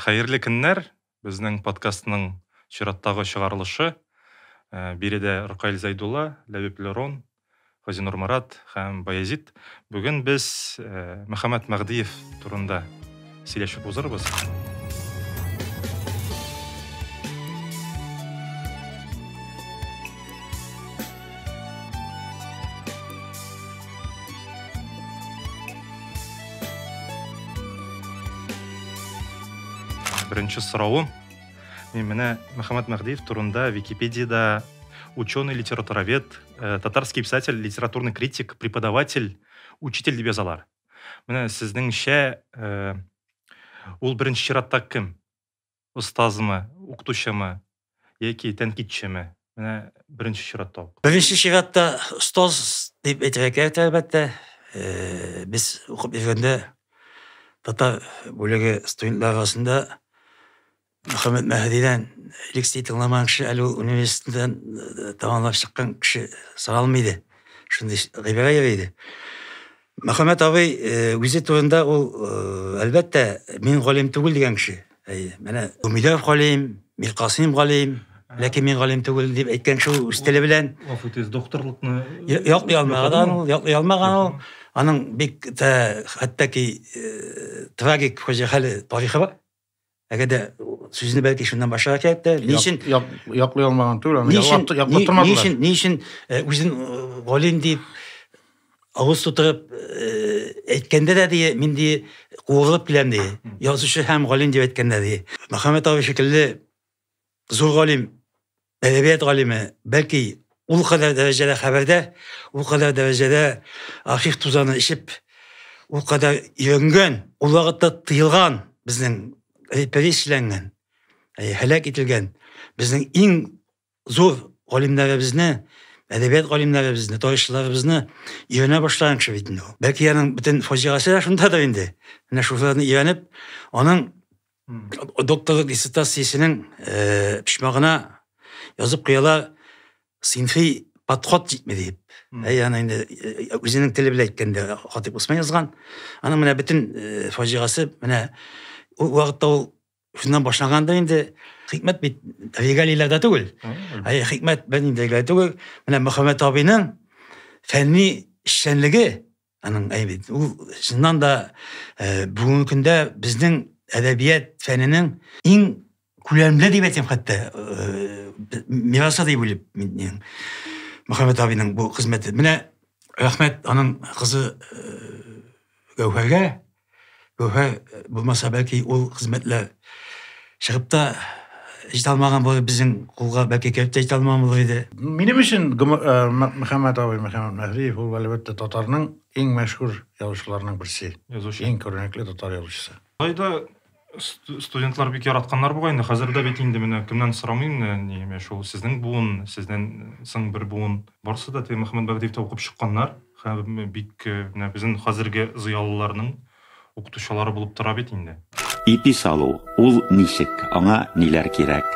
Хәерле көннәр. Безнең подкастның чираттагы чыгарылышы. Биредә Рукайл Зайдулла, Ләбиб Лерон, Газинур Марат һәм Баязит. Бүген без Мөхәммәд Мәгъдиев турында сөйләшеп узарбыз. Беренче сорауым. Мен менә Мөхәммәд Мәгъдиев турында Википедияда ученый, литературовед, татарский писатель, литературный критик, преподаватель, учитель дип язалар. Менә сезнеңчә ул беренче чиратта кем? Устазмы, укытучымы яки тәнкыйтьчеме? Менә беренче чиратта. Беренче чиратта устаз дип әйтергә кирәк, әлбәттә. Без укып йөргәндә татар бүлеге студентлар арасында Мөхәммәд Мәгъдидән лекция тыңламаган кеше әле университеттан тәмамлап чыккан кеше саралмыйды. Шундый гыйбарә йөрийди. Мөхәммәд абый үзе турында ул әлбәттә мин галим түгел дигән кеше. Менә Умидов галим, Мир Касыйм галим, ләкин мин галим түгел дип әйткән кеше үз теле белән. Афутез докторлыкны яклый алмаган ул. Аның бик хәтта трагик хәле тарихы бар. Әгәр сүзне бәлки шуннан башларга кирәк тә. Ничен яклый алмаган түгел, яклатырмадылар. Ничен үзен галим дип авыз тутырып әйткәндә дә ди, мин ди куылып киләм ди. Язучы һәм галим дип әйткәндә ди. Мөхәммәд абый шикелле зур галим, әдәбият галиме, бәлки ул кадәр дәрәҗәдә хәбәрдә, ул кадәр дәрәҗәдә архив тузаны ишеп, ул кадәр йөргән, ул вакытта тыелган безнең репрессияләнгән, һәлак ителгән безнең иң зур галимнәребезне, әдәбият галимнәребезне, тарихчыларыбызны өйрәнә башлаган кеше бит инде ул. Бәлки аның бөтен фаҗигасе шундадыр инде. Менә шуларны өйрәнеп, аның докторлык диссертациясенең пишмагына язып куялар синфи подход җитми дип. Яны инде үзенең теле белән әйткәндә Хатип Усман язган. Аның менә бөтен фаҗигасы менә ул вакытта ул шуннан башлаганда инде хикмәт бит регалийләрдә түгел. Хикмәт бәндәгә түгел. Менә Мөхәммәд абыйның фәнни эшчәнлеге аның бит ул шуннан да бүгенге көндә безнең әдәбият фәненең иң күләмле дип әйтәм хәтта мирасы дип уйлыйм мин Мөхәммәд абыйның бу хезмәте. Менә рәхмәт аның кызы Гәүһәргә. Гәүһәр булмаса бәлки ул хезмәтләр чыгып та җитә алмаган булыр, безнең кулга бәлки килеп тә җитә алмаган булыр иде. Минем өчен Мөхәммәд абый, Мөхәммәд Мәгъдиев ул әлбәттә татарның иң мәшһүр язучыларының берсе. Иң күренекле татар язучысы. Айда студентлар бик яратканнар буга инде. Хәзердә бит инде менә кемнән сорамыйм, ниме шул сезнең буын, сездән соң бер буын. Барсы да Мөхәммәд Мәгъдиевтә укып чыкканнар. Һәм бик менә безнең хәзерге зыялыларның укытучылары булып тора бит инде. Ипи салу, ул ничек, аңа ниләр кирәк?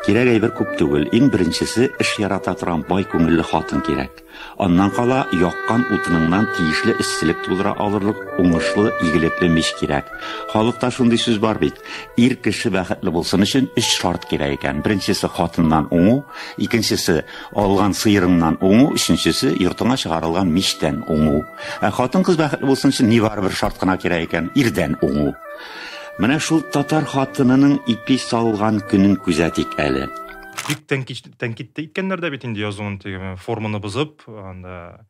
Кирәк әйбер күп түгел. Иң беренчесе эш ярата торган бай күңелле хатын кирәк. Аннан кала яккан утыныңнан тиешле эсселек тудыра алырлык уңышлы, игелекле мич кирәк. Халыкта шундый сүз бар бит. Ир кеше бәхетле булсын өчен 3 шарт кирәк икән. Беренчесе хатыннан уңу, икенчесе алган сыерыңнан уңу, өченчесе йортыңа чыгарылган мичтән уңу. Хатын кыз бәхетле булсын өчен ни бар бер шарт кына кирәк икән, ирдән уңу. Менә шул татар хатынының ипи салган көнен күзәтик әле. Бик тәнкитте иткәннәр дә бит инде язуын форманы бозып, анда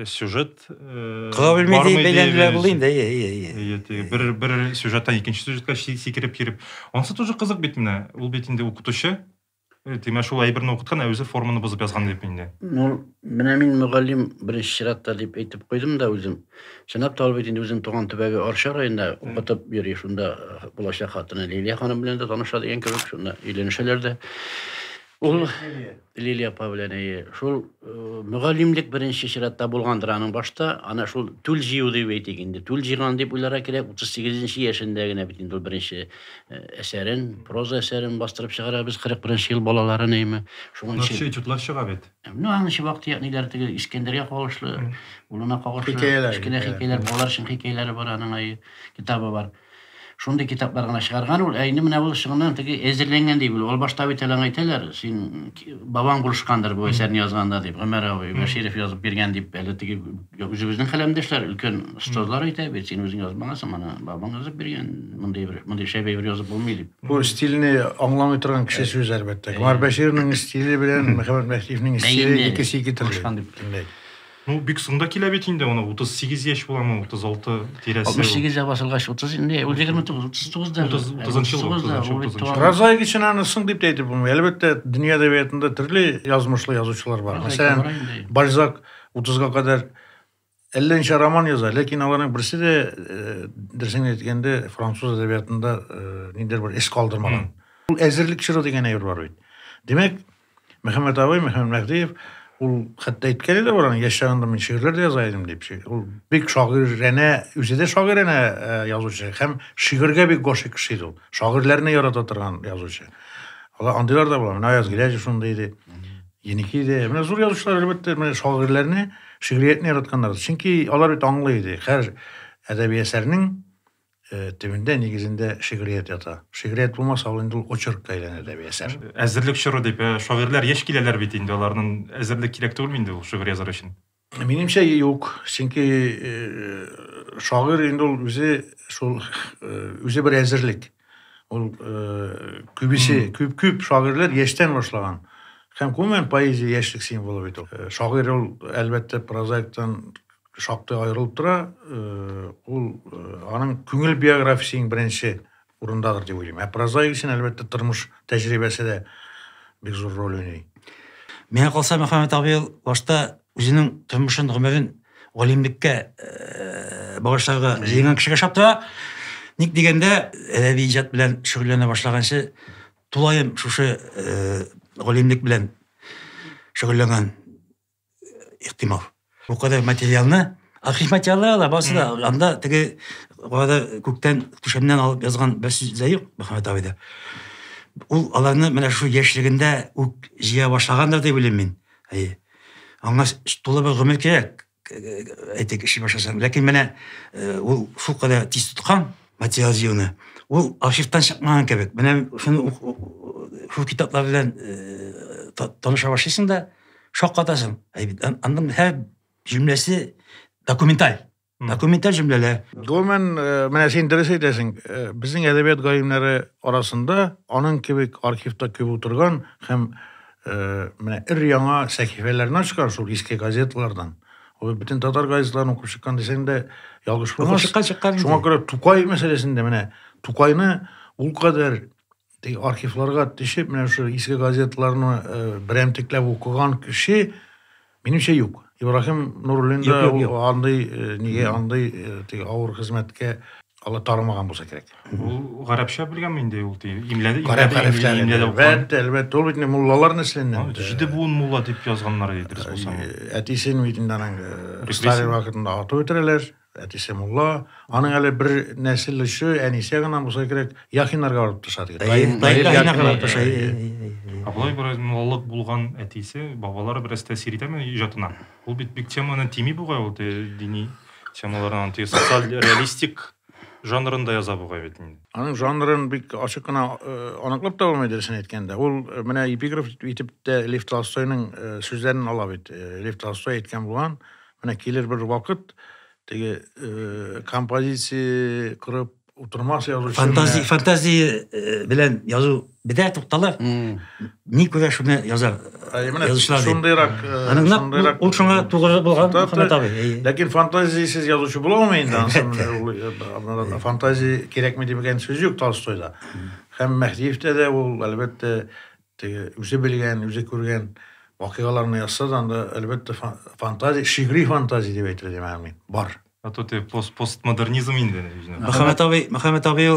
сюжет кыла белмәде бәйләнүләр булды инде. Бер сюжеттан икенче сюжетка сикереп киреп. Анысы тоже кызык бит менә. Ул бит инде укытучы. Тимә шул әйберне укыткан, үзе форманы бозып язган дип инде. Менә мин мөгаллим беренче чиратта дип әйтеп куйдым да үзем. Чынлап та ул бит инде үзем туган төбәге Арча районында укытып йөри, шунда булачак хатыны Лилия ханым белән дә таныша дигән кебек, шунда өйләнешәләр дә. Ул Лилия апа белән шул мөгаллимлек беренче чиратта булгандыр аның башта, ана шул түл җыю дип әйтик инде. Түл җыйган дип уйларга кирәк, 38 яшендә генә бит инде ул беренче әсәрен, проза әсәрен бастырып чыгара, без 41 ел балаларын әйме. Шуның өчен чутлар чыга бит. Аның вакыт ягъниләр теге Искәндәргә кагышлы, улына кагышлы, кечкенә хикәяләр, балалар өчен хикәяләре бар, аның китабы бар. Шундай китаплар гына чыгарган ул. Әйне менә ул шуңнан теге әзерләнгән дип ул башта бит әле әйтәләр. Син бабаң булышкандыр бу әсәрне язганда дип. Гомәр абый Бәширов язып биргән дип әле теге үзебезнең каләмдәшләр өлкән остазлар әйтә бит. Син үзең язмагансың, мана бабаң язып биргән. Мондый шәбәй бер язып булмый дип. Бу стилне аңламый торган кеше сүз әлбәттә. Гомәр Бәшировның стиле белән Мөхәммәд Мәхтиевнең стиле икесе ике төрле. Ну, бик сында килә бит инде, аны 38 яшь буламы, 36 тирәсе. 68 басылгач 30 инде, ул 29-39 да. Прозаик өчен аны соң дип әйтеп булмый. Әлбәттә, дөнья әдәбиятында төрле язмышлы язучылар бар. Мәсәлән, Бальзак 30-га кадәр 50 роман яза, ләкин аларның берсе дә дөресен әйткәндә француз әдәбиятында ниндидер бер эз калдырмаган. Ул әзерлек чоры дигән әйбер бар бит. Демәк, Мөхәммәд абый, Мөхәммәд Мәхдиев ул хәтта әйткән иде баран яшәгәндә мин шигырьләр дә яза идем дип. Ул бик шагыйрәне, үзе дә шагыйрәне язучы һәм шигырьгә бик гашык кеше иде ул. Шагыйрьләрне ярата торган язучы. Алар андыйлар да була. Менә Аяз Гиләҗев шундый иде. Еники дә. Менә зур язучылар әлбәттә менә шагыйрьләрне, шигъриятне яратканнар. Чөнки алар бит аңлый иде. Һәр әдәби әсәрнең төбендә нигезендә шигърият ята. Шигърият булмаса ул инде очеркка әйләнә әдәби әсәр. Әзерлек чоры дип, шагыйрьләр яшь киләләр бит инде, аларның әзерлек кирәк түгел инде ул шигырь язар өчен. Минемчә юк. Чөнки шагыйрь инде ул үзе бер әзерлек. Ул күп шагыйрьләр яшьтән башлаган. Һәм күмән поэзия яшьлек символы бит ул. Шагыйрь ул әлбәттә прозаиктан шактый аерылып тора, ул аның күңел биографиясының беренче урындадыр дип уйлыйм. Прозаик өчен әлбәттә тормыш тәҗрибәсе дә бик зур роль уйный. Миңа калса Мөхәммәд абый башта үзенең тормышын, гомерен галимлеккә багышларга җыйган кешегә шапты. Ник дигәндә, әдәби иҗат белән шөгыльләнә башлаганчы тулаем шушы галимлек белән шөгыльләнгән ихтимал. Bu kadar материалны, архив материаллары басы да, анда теге кадәр күктән түшәмнән алып язган бер сүз юк Мөхәммәд абыйда. Ул аларны менә шу яшьлегендә үк җыя башлагандыр дип уйлыйм мин. Аңа тулы бер гомер кирәк, әйтик, эши башласаң. Ләкин менә ул шул кадәр тиз тоткан материал җыюны. Ул архивтан чыкмаган кебек. Менә шу китаплар белән таныша башлыйсың да шаккатасың. Анның һәр cümlesi dokumental. Dokumental cümleler. Гомән, менә син дөрес әйтәсең, безнең әдәбият галимнәре арасында аның кебек архивта күп утырган һәм менә ир-яңа сәхифәләрне ачкан шул иске газеталардан. Ул бөтен татар газеталарын укып чыккан дисәң дә ялгыш булмас. Шуңа күрә Тукай мәсьәләсендә менә Тукайны ул кадәр архивларга төшеп, менә шу иске газеталарны берәмтекләп укыган кеше минемчә юк. Ибраһим Нуруллин да андый авыр хезмәткә ала тармаган булса кирәк. Ул гарәпчә белгәнме инде ул имләде? Әлбәттә, ул бит муллалар нәселеннән. Җиде буын мулла дип язганнар иде дөрес булса. Әтисен битеннән Сталин вакытында атып үтерәләр. Әтисе мулла. Аның әле бер нәсел өче әнисе генә булса кирәк, яхиннарга барып төшәде. Абылай бер муллалык булган әтисе, бабалары бераз тәэсир итәме иҗатына? Ул бит бик теманы тими бугай, ул дини темалардан социаль реалистик жанрында яза бугай бит инде. Аның жанрын бик ачык кына аныклап та булмый дөресен әйткәндә. Ул менә эпиграф итеп тә Лев Толстойның сүзләрен ала бит. Лев Толстой әйткән булган, менә килер бер вакыт теге композиция кырып утырмас язучы. Фантазия белән язу бедә тукталыр. Ни күрә шуны язар. Шундыйрак. Ул шуңа тугры булган Мөхәммәд абый. Ләкин фантазиясыз язучы була алмый инде. Фантазия кирәкме дигән сүз юк Толстойда. Һәм Мәхдиевтә дә ул әлбәттә теге үзе белгән, үзе күргән вакыйгаларны язса да, анда әлбәттә фантазия, шигъри фантазия дип әйтелә мин. Бар. Тут постмодернизм инде. Мөхәммәд абый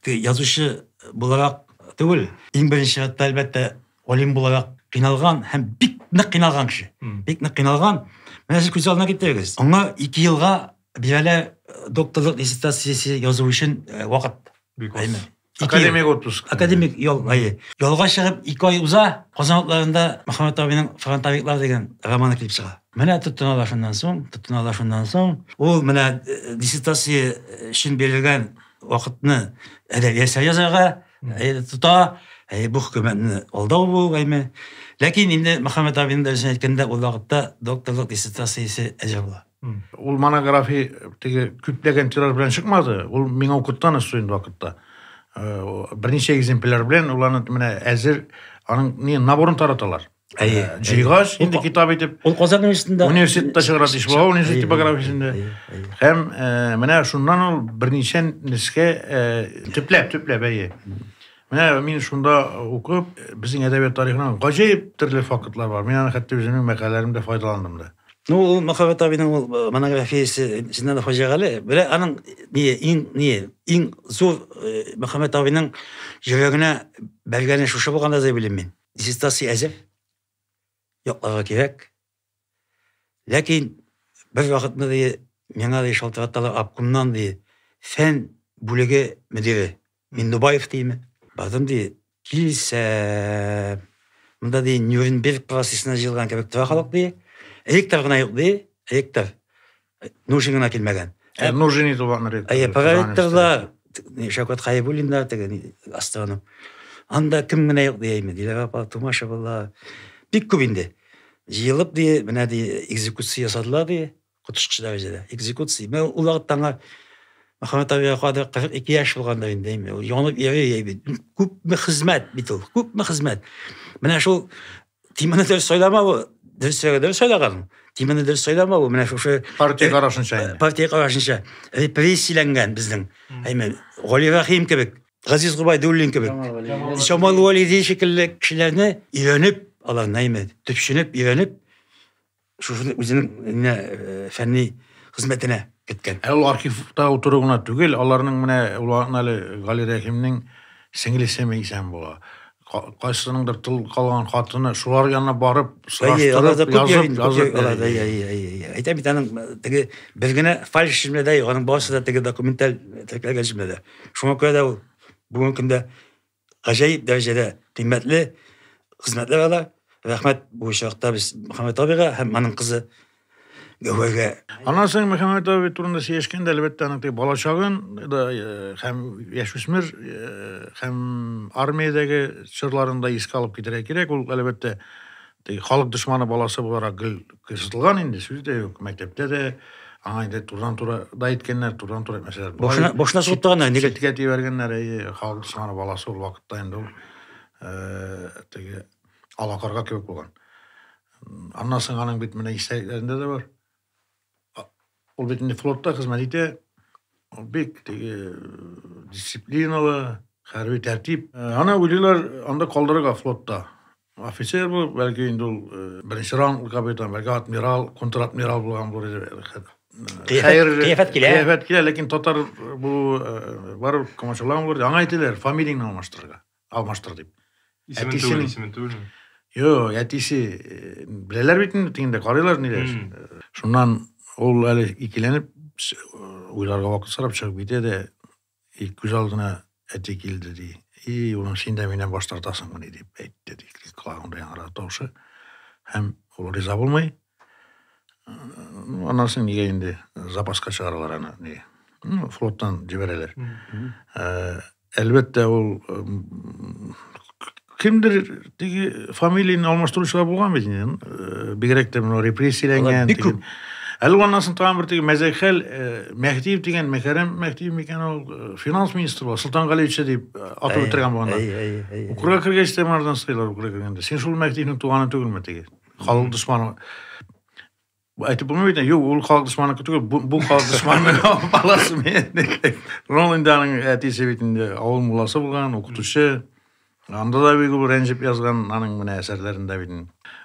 язучы буларак түгел, иң беренче хәтта әлбәттә алим буларак кыйналган һәм бик нык кыйналган кеше. Бик нык кыйналган. Менә сез күз алдына китерегез. Аңа 2 елга бирәлә докторлык диссертациясе язу өчен вакыт. Академик отпуск. Академик ялга чыгып 2 ай уза, Казанларында Мөхәммәд абыйның Фронтовиклар дигән романы килеп чыга. Менә тотыналар шуннан соң, ул менә диссертация өчен бирелгән вакытны әдәбият язарга тота, бу хөкүмәтне алдау бу гайме. Ләкин инде Мөхәммәд абиның дөресен әйткәндә, ул вакытта докторлык диссертациясе әҗәп була. Ул монография теге күпләгән тираж белән чыкмады. Ул миңа укыттан инде вакытта. Берничә экземпляр белән уларны менә әзер аның не наборын тараталар. Җыйгач инде китап итеп. Ул Казан университетта чыгара диш була, университет типографиясында. Һәм менә шуннан ул берничә нескә төпләп әйе. Менә мин шунда укып, безнең әдәбият тарихынан гаҗәеп төрле фактлар бар. Мин аны хәтта үземнең мәкаләләремдә файдаландым да. Ну, Мөхәммәд абиның монографиясе синнән фаҗигале. Белә аның иң зур Мөхәммәд абиның йөрәгенә бәргәне шушы булганда да белим мин. Диссертация әзер. Якларга кирәк. Ләкин бер вакытны миңа да шалтыраттылар обкомнан фән бүлеге мөдире Миндубаев диме. Бардым килсә, монда Нюрнберг процессына җыелган кебек тора халык Электр гына юк электр. Нужен гына килмәгән. Нужен иде булган. Проекторлар, Шәүкәт Хәйбуллин да астроном. Анда кем генә юк дияме, диләр апа, тумаша булла. Бик күп инде. Җыелып менә экзекуция ясадылар котышкыч дәрәҗәдә. Экзекуция. Мен ул вакыттан Мөхәммәд абига кадәр 42 яшь булганда инде, янып йөри күпме хезмәт бит ул, күпме хезмәт. Менә шул Тимәне дә сөйләмәү, дөрес сөйләгән. Тимәне дә сөйләмәү, менә шушы партия карашынча инде. Партия карашынча репрессияләнгән безнең. Әйме, Гали Рәхим кебек, Газиз Губайдуллин кебек. Шамал Валиди шикелле кешеләрне өйрәнеп, аларны әйме, төпченеп, өйрәнеп, шушы үзенең фәнни хезмәтенә кеткән. Ул архивта утыруына түгел, аларның менә ул Гали Рәхимнең сеңлесе исән була. Кайсыныңдыр тыл калган хатыны шулар янына барып, сораштырып, язып. Әйтәм бит аның теге бер генә фальш җөмләдә, аның башы да теге документаль тәркиләгән җөмләдә. Шуңа күрә дә ул бүгенге көндә гаҗәеп дәрәҗәдә кыйммәтле хезмәтләр ала. Рәхмәт бу чакта без Мөхәммәд абига һәм аның кызы Гәүһәргә. Аннан соң Мөхәммәд аби турында сөйләшкәндә, әлбәттә, аның бала чагын һәм яшүсмер һәм армиядәге чорларында искә алып китәргә кирәк. Ул әлбәттә халык дошманы баласы буларак кысылган инде, сүз дә юк. Мәктәптә дә аңа инде турдан-тура да әйткәннәр, турдан-тура мәсәлән. Башына сут торганнар, нигә тикәти бергәннәр, халык дошманы баласы ул вакытта инде ул теге алакарга кебек булган. Аннан соң аның бит менә истәлекләрендә дә бар. Ул бит инде флотта хезмәт итә. Ул бик дисциплиналы, хәрби тәртип. Аны уйлыйлар, анда калдырырга флотта. Офицер бу, бәлки инде ул беренче ранглы капитан, бәлки адмирал, контр-адмирал булган булыр иде. Кыяфәт килә, ләкин татар бу бар комачалар булыр. Аңа әйтәләр, фамилияңны алмаштыр дип. Исемен түгел. Yo, әтисе беләләр бит инде, тигендә карыйлар ниләр. Шуннан ул әле икеләнеп уйларга вакыт сорап чыгып китә дә, күз алдына әти килде ди. Улың син дә миннән баш тартасыңмы дип әйтте ди. Колагында яңгырады тавышы. Һәм ул риза булмый. Аннан соң нигә инде запаска чыгаралар аны. Флоттан җибәрәләр. Әлбәттә ул кимдер теге фамилияны алмаштыручылар булган бит инде. Бигрәк тә моны репрессияләнгән. Әле аннан соң тагын бер теге Мәзәхәл Мәхдиев дигән Мәкәрәм Мәхдиев микән ул финанс министры була, Солтан Галиевич дип атып үтергән булганда. Укырга кергәч тә монардан сыйлар укырга кергәндә. Син шул Мәхдиевнең туганы түгелме теге? Халык дошманы. Әйтеп булмый бит, юк, ул халык дошманы түгел, бу халык дошманы баласы мен. Роланданың әтисе бит инде авыл мулласы булган, укытучы. Анда да бик ул рәнҗеп язган аның менә әсәрләрендә бит.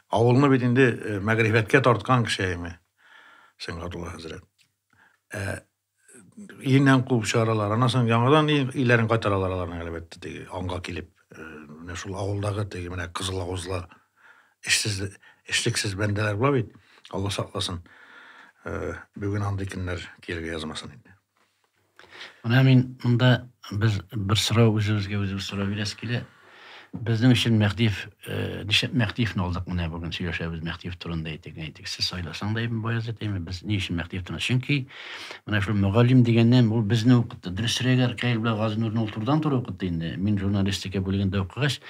Авылны бит инде мәгърифәткә тарткан кеше име. Сәнгатулла хәзрәт. Иннән куып чыгаралар. Аннан соң яңадан иләрен кайтаралар аларның әлбәттә теге аңга килеп. Менә шул авылдагы теге менә кызыл авызлы эшлексез бәндәләр була бит. Алла сакласын. Бүген андый көннәр килергә язмасын инде. Менә мин монда без бер сорау үзебезгә сорау бирәс килә. Безнең өчен Мәхдиев, нишәп Мәхдиевне алдык менә бүген сөйләшәбез Мәхдиев турында әйтик. Сез сайласаң да Боязыт әйме, без ни өчен Мәхдиев турында? Чөнки менә шул мөгаллим дигәннән ул безне укытты. Дөресрәк Аркаил белән Газинурны ул турдан туры укытты инде. Мин журналистика бүлегендә укыгач,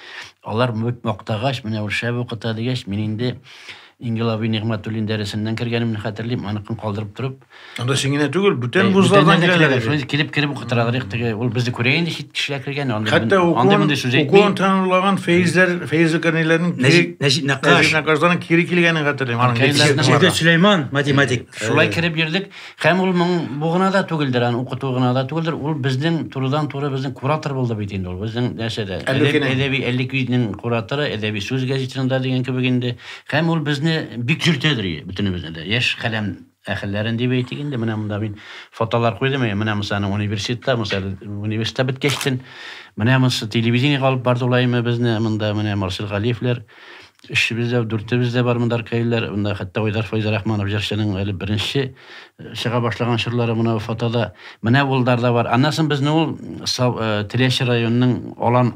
алар мактагач, менә ул шәп укыта дигәч, мин инде Ингелаби Нигъмәтуллин дәресеннән кергәнемне хәтерлим, анысын калдырып торып. Анда сиңне түгел, бүтән вузлардан киләләр. Килеп укытыралар теге, ул безне күрә инде чит кешеләр кергән, анда монда сүз әйтми. Укуын танырлаган фейз икәннәрнең Нәҗип Нәкаштан кире килгәнен хәтерлим. Җирдә Сөләйман, математик. Шулай кирип йөрдек. Һәм ул бу гына да түгелдер, аны укыту гына да түгелдер. Ул безнең турыдан туры безнең куратор булды бит инде ул. Безнең нәрсәдә? Әдәби 52-нең кураторы, әдәби сүз газетасында дигән кебек инде. Һәм ул безне бик җүртәдер бөтенебезне дә. Яшь каләм әхилләрен дип әйтик инде. Менә монда мин фотолар куйдым. Менә мисалы университетта, мисалы университетта биткәчтен, менә мисалы телевидениегә алып барды улаймы безне монда менә Марсел Галиевләр, эшебездә, дүртебездә бар монда Аркаиллар, монда хәтта Айдар Файз Рахманов җырчының әле беренче чыга башлаган чырлары менә фотода, менә улдарда бар. Аннан безне ул Теләче районының Алан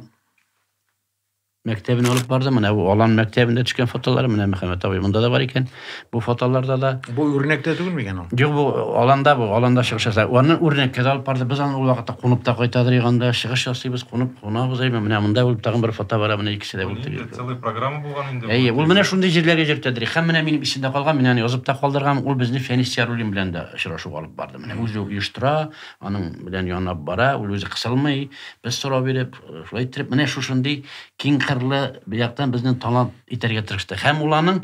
мәктәбенә алып барды. Менә бу Алан мәктәбендә төшкән фотолар, менә Мөхәммәд абый монда да бар икән. Бу фотоларда да. Бу үрнәктә түгелме икән ул? Юк, бу Аланда чыгыш ясый. Аны үрнәккә алып барды. Без аны ул вакытта кунып та кайтадыр иганда, чыгыш ясыйбыз, кунабыз әйме. Менә монда ул тагын бер фото бар, менә икесе дә булды. Целый программа булган инде. Ул менә шундый җирләргә җөртәдер. Һәм менә минем исемдә калган, мин аны язып та калдырган. Ул безне Фәнис Яруллин белән дә очрашуга алып барды. Менә үзе оештыра, аның белән янап бара, ул үзе кысылмый, без сорау биреп, шулай итеп, менә шушындый киң кырлы безнең талант итәргә тырышты. Һәм уларның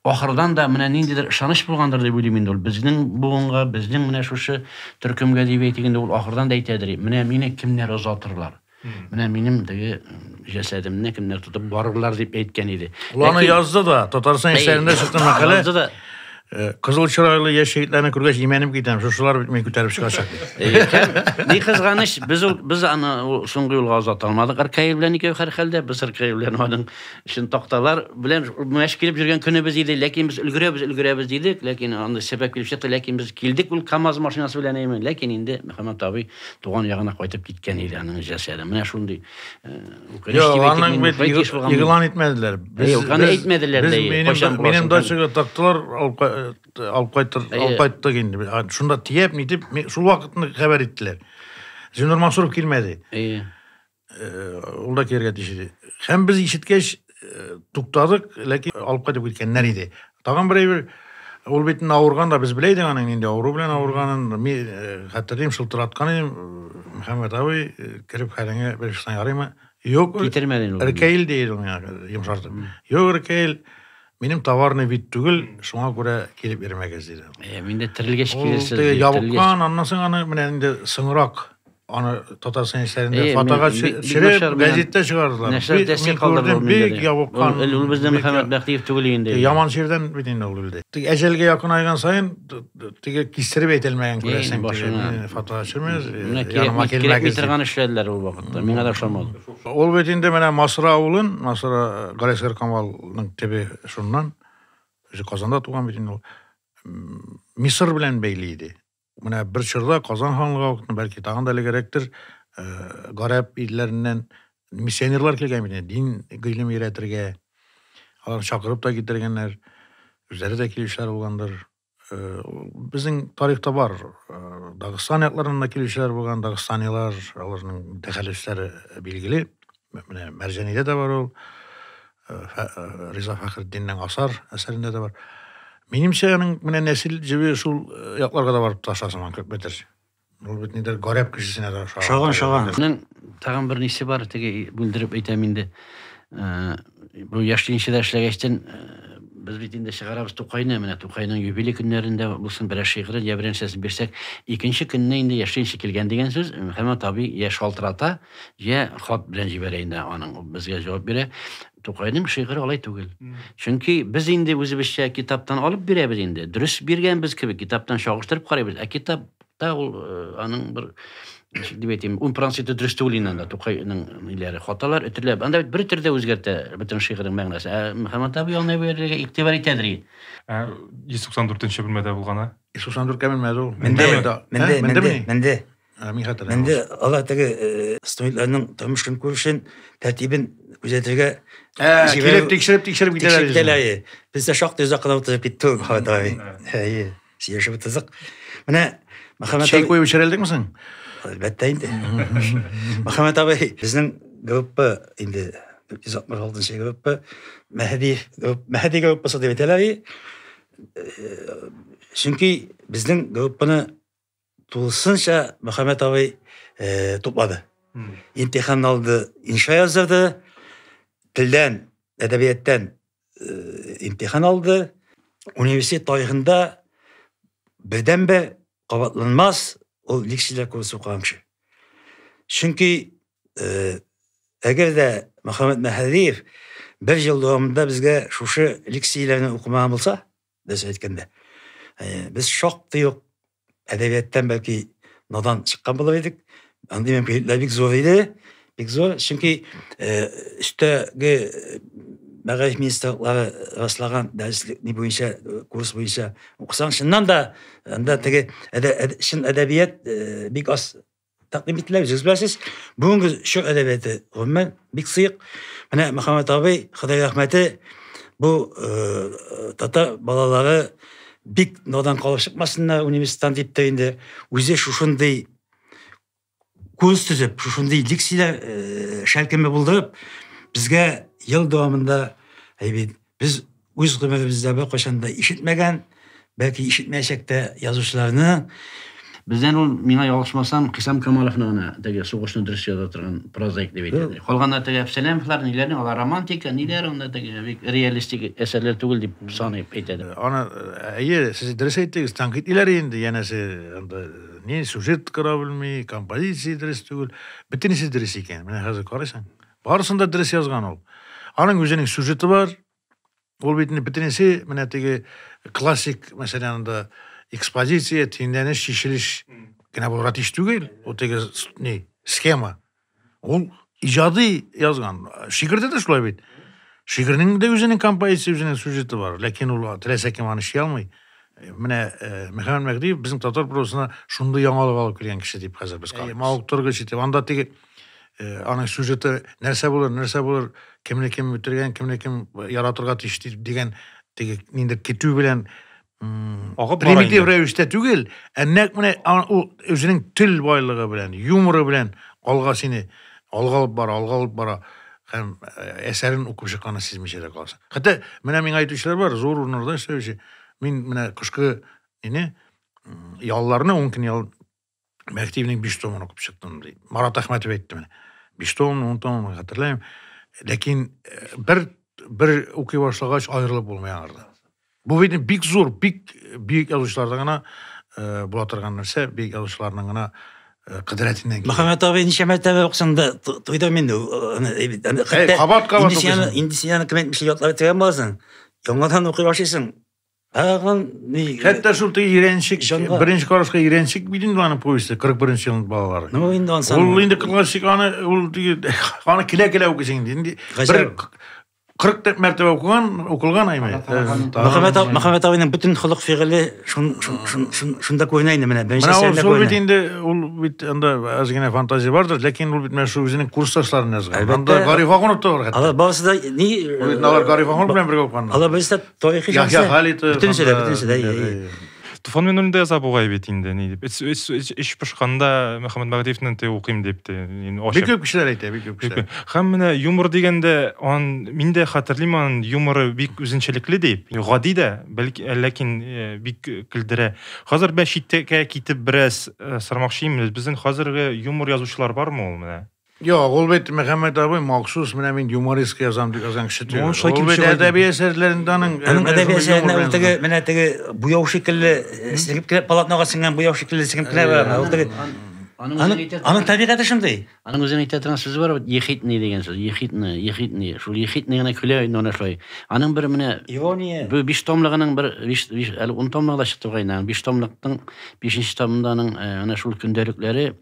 ахырдан да менә ниндидер ышаныч булгандыр дип уйлыйм инде ул. Безнең буынга, безнең менә шушы төркемгә дип әйтгәндә ул ахырдан да әйтәдер. Менә мине кемнәр озатырлар. Менә минем теге җәсәдемне кемнәр тотып барырлар дип әйткән иде. Уларны язды да, Татарстан эшләрендә чыкты мәкалә. Кызыл чырайлы яшь егетләрне күргәч имәнеп китәм. Шушылар бит мен күтәреп чыгачак. Ни кызганыч, без аны соңгы юлга озат алмадык. Аркаил белән икәү һәр хәлдә, без Аркаил белән аның өчен такталар белән мәш килеп йөргән көнебез иде, ләкин без өлгерәбез дидек, ләкин анда сәбәп килеп чыкты, ләкин без килдек ул КАМАЗ машинасы белән әйме, ләкин инде Мөхәммәд абый туган ягына кайтып киткән иде аның җәсәде. Менә шундый. Аның бит игълан итмәделәр. Без аны әйтмәделәр дә. Минем дачага тактылар, алып кайттык инде. Шунда тиеп, нитеп, шул вакытны хәбәр иттеләр. Зинур Мансуров килмәде. Ул да кергә тишеде. Һәм без ишеткәч туктадык, ләкин алып кайтып киткәннәр иде. Тагын бер ул битен авырган да без беләйдек аның инде авыру белән авырганын. Мин хәтерлим, шылтыраткан идем. Мөхәммәд абый кирип хәлеңә бер шуны ярыймы? Юк, китермәден ул. Аркаил диде ул миңа, йомшартып. Юк, Аркаил минем товарны бит түгел, шуңа күрә килеп йөрмәгез диде. Миндә терелгәч килерсез. Ул ябыккан, аннан соң аны менә инде сыңрак аны Татарстан эшләрендә фотога төшереп газетта чыгардылар. Нәшрдә калдырылды. Бик ябыккан. Ул безнең Мөхәммәд Бәхтиев түгел инде. Яман ширдән бит инде ул үлде. Тик әҗәлгә якын айган сайын теге кистереп әйтелмәгән күрәсең. Фотога төшермәс. Яныма килмәгез. Торган эшләделәр ул вакытта. Миңа да ошамады. Ул бит инде менә Масра авылын, Масра Галиәсгар Камалның төбе шуннан үзе Казанда туган бит инде ул. Мисыр белән бәйле иде. Менә бер чорда Казан ханлыгы вакытында бәлки тагын да элегрәктер гарәп илләреннән миссионерлар килгән бит, дин гыйлем өйрәтергә. Алар чакырып та китергәннәр. Үзләре дә килүчеләр булгандыр. Безнең тарихта бар. Дагыстан якларында килүчеләр булган, дагыстанилар, аларның тәхәллүсләре билгеле. Менә Мәрҗәнидә дә бар ул. Риза Фәхретдиннең Асар әсәрендә дә бар. Минемчә аның менә нәсел җибе шул якларга да барып ташласам күп бетер. Ул бит нидер гарәп кешесенә дә Шаган. Аның тагын бер нисе бар, теге бүлдереп әйтәм инде. Бу яшьлегендә эшләгәчтән без бит инде чыгарабыз Тукайны, менә Тукайның юбилей көннәрендә булсын бер шигырь я беренчесен бирсәк, икенче көнне инде яшьлегендә килгән дигән сүз Мөхәммәд абый я шалтырата, я хат белән җибәрә инде аның безгә җавап бирә. Тукайның шигырь алай түгел. Чөнки без инде үзебезчә китаптан алып бирәбез инде. Дөрес биргән без кебек китаптан чагыштырып карыйбыз. Китапта ул аның бер дип әйтим, принципы дөрес түгел инде Тукайның ниләре хаталар өтерләп. Анда бер төрдә үзгәртә бөтен шигырьнең мәгънәсе. Мөхәммәд абый аны бергә игътибар итәдер. 194-нче бүлмәдә булганы. 194 кемелмәде ул. Менде. Мин хәтерләйм. Менде алар теге студентларның тормышын күрешен, тәртибен күзәтергә Килеп тикшереп китәләр. китәләр. Без дә шактый узак кына утырып киттек, Мөхәммәд абый. Әйе, сөйләшеп утырдык. Менә Мөхәммәд Чәй абый, куеп эчерелдеңме син? әлбәттә инде. Мөхәммәд абый, безнең группа инде 466 группа Мәһди группасы дип әйтәләр. Чөнки безнең группаны тулысынча Мөхәммәд абый туплады. İmtihan aldı, inşa yazdırdı. Tilden, edebiyetten imtihan aldı. Üniversite tarihinde birdenbir qabatlanmaz o liksiler kursu qalmışı. Çünkü eğer de Muhammed Mehdiyev bir yıl davamında bizge şuşu liksilerini okumaya bulsa, dese etkende. Biz çok da yok edebiyetten belki nadan çıkan bulabilirdik. Anlayayım ki bik zor idi. Bik zor. Çünkü üstteki Мәгариф министрлыклары раслаған дәреслекне буенча, курс буенча укысаң, шуннан да анда теге шын әдәбият бик аз тәкъдим ителә, сез беләсез. Бүгенге шу әдәбияты гомумән бик сыйык. Менә Мөхәммәд абый, Ходай рәхмәте, бу татар балалары бик надан калып чыкмасыннар университеттан дип тә инде үзе шушындый курс төзеп, шушындый лексияләр шәлкеме булдырып, безгә yıl davamında biz üz kıymetimizde bir koşanda işitmegen, belki işitmeyecek de yazışlarını. Bizden ol, mina yalışmasam, Qisam Kamalov'na tege soğuşunu dürüst yazatırgan prozaik deb aytadi. Qolganda tege Selamlar nilerini, ala romantika niler, onda tege realistik eserler tugul deb sanayıp aytadi. Ana, siz dürüst aytdınız, tanqid ileri indi, yanası, ne sujet qara bilmey, kompozisiya dürüst tugul, bitinisi dürüst eken. Mene hazır qaraysan. Barısında dürüst yazgan ol. Anın özünün sujeti var. Ol bitini bitinisi, mene tege klasik, mesela da ekspozisiya, tindeniş, şişiliş, gene bu ratiş tugul, o tege ne, skema. Ol icadı yazgan. Şiirde de şulay bit. Şiirinin de özünün kompozisiya, özünün sujeti var. Lakin ol telesekim anı şey almay. Mene Muhammed Mehdiyev bizim Tatar prosuna şunda yangalık alıp kirgen kişi deyip hazır biz kaldık. Mağlukturga şiti. Anda tege anın sujeti nerse bulur, kimle kim bitirgen, kimle kim yaratırga tişti degen tege ninde ketü bilen primitiv revişte tügel. Ennek mene o özünün til baylığı bilen, yumoru bilen algasını algalıp bara hem eserin okup çıkanı siz mişede kalsın. Hatta mene min aytışlar var, zor urnarda işte min mene kışkı ne yallarını 10 gün yal Mektebinin 5 tomunu okup çıktım. Marat Ahmetov aytdı mene. 5 tomunu 10 tomunu hatırlayayım. Lakin bir okuy başlagaç ayrılıp olmayan arada. Bu benim bik zor, büyük yazışlardan gana bulatırgan narsa, büyük yazışlardan gana kıdretinden geliyor. Muhammed abi nişe mertebe okusan da duydum ben de. Kabat okuyorsun. İndisiyanı kım etmişler yotla bitiren bazın. Yangadan okuy başlaysın. Hatta şurada iğrençlik, birinci karışka iğrençlik bilin lan povesti, 41. yılın balaları. Ne o indi ansan? Ol indi klasik ana kile okuyorsun indi. 40 mertebe okulgan ayma. Muhammed abinin bütün huluk fiili şunda koyunaydı mene. Ben şahsen ol bitinde ol bit anda azgene fantazi vardır. Lakin ol bitme şu bizning kursdaşlarını yazgan. Anda Garif Axunov da var. Ala bazı da ni? Nalar Garif Axunov bilen birge okugan. Ala bazı da tarihi şahsen. Bütün şeyde. Туфан önünde yazab oğay betinde ne deyip. İş pışkanda Muhammed Mehdiev'nin te okuyayım deyip de. Bir köp kişiler aytı, bir köp kişiler. Hem mene yumor degende minde hatırlayman yumoru bik üzünçelikli deyip. Gadi de belki lakin bik kildire. Hazır ben şitteke kitip biraz sarmakşıyım. Bizim hazırgi yumor yazıcılar var mı ol mene? Yok, olbet Muhammed abi maksus men humorist yazam degizan kişi diyor. Olbet edebi eserlerinden edebi eserlerinden mene tege bu yav şekilli silip kirep palatnaga singen bu yav şekilli silip kirep var. Anın tabiatı şunday. Anın özüne aytadigan sözü var, yexitni degan söz. Yexitni. Şu yexitnigine küle ona şoy. Anın bir mene ironiya. Bu 5 tomliginin bir 10 tomligda çıktı gaynan. 5 tomlikning 5-nji tomundaning ana şu gündelikleri,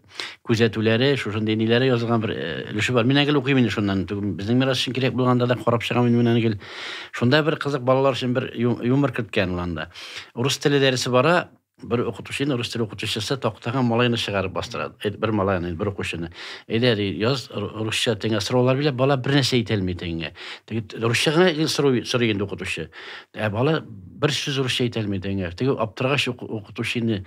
күзәтүләре, шушындай ниләре язылган bir өлеше бар. Мен әгел укыйм инде шуннан. Безнең мирас өчен кирәк булганда да карап чыгам инде мен әгел. Шунда bir кызык балалар өчен bir юмор керткән уланда. Рус теле дәресе бара. bir okutuşun rus tili okutuşusa toktağın malayını çıkarıp bastırады. Bir malayını, bir okuşunu. Eğer yaz Rusça tenge sıralar bile bala bir nese itelmi tenge. Rusça'na sırayında okutuşu. Bala bir söz Rusça itelmi tenge. Tege aptırgaş okutuşunu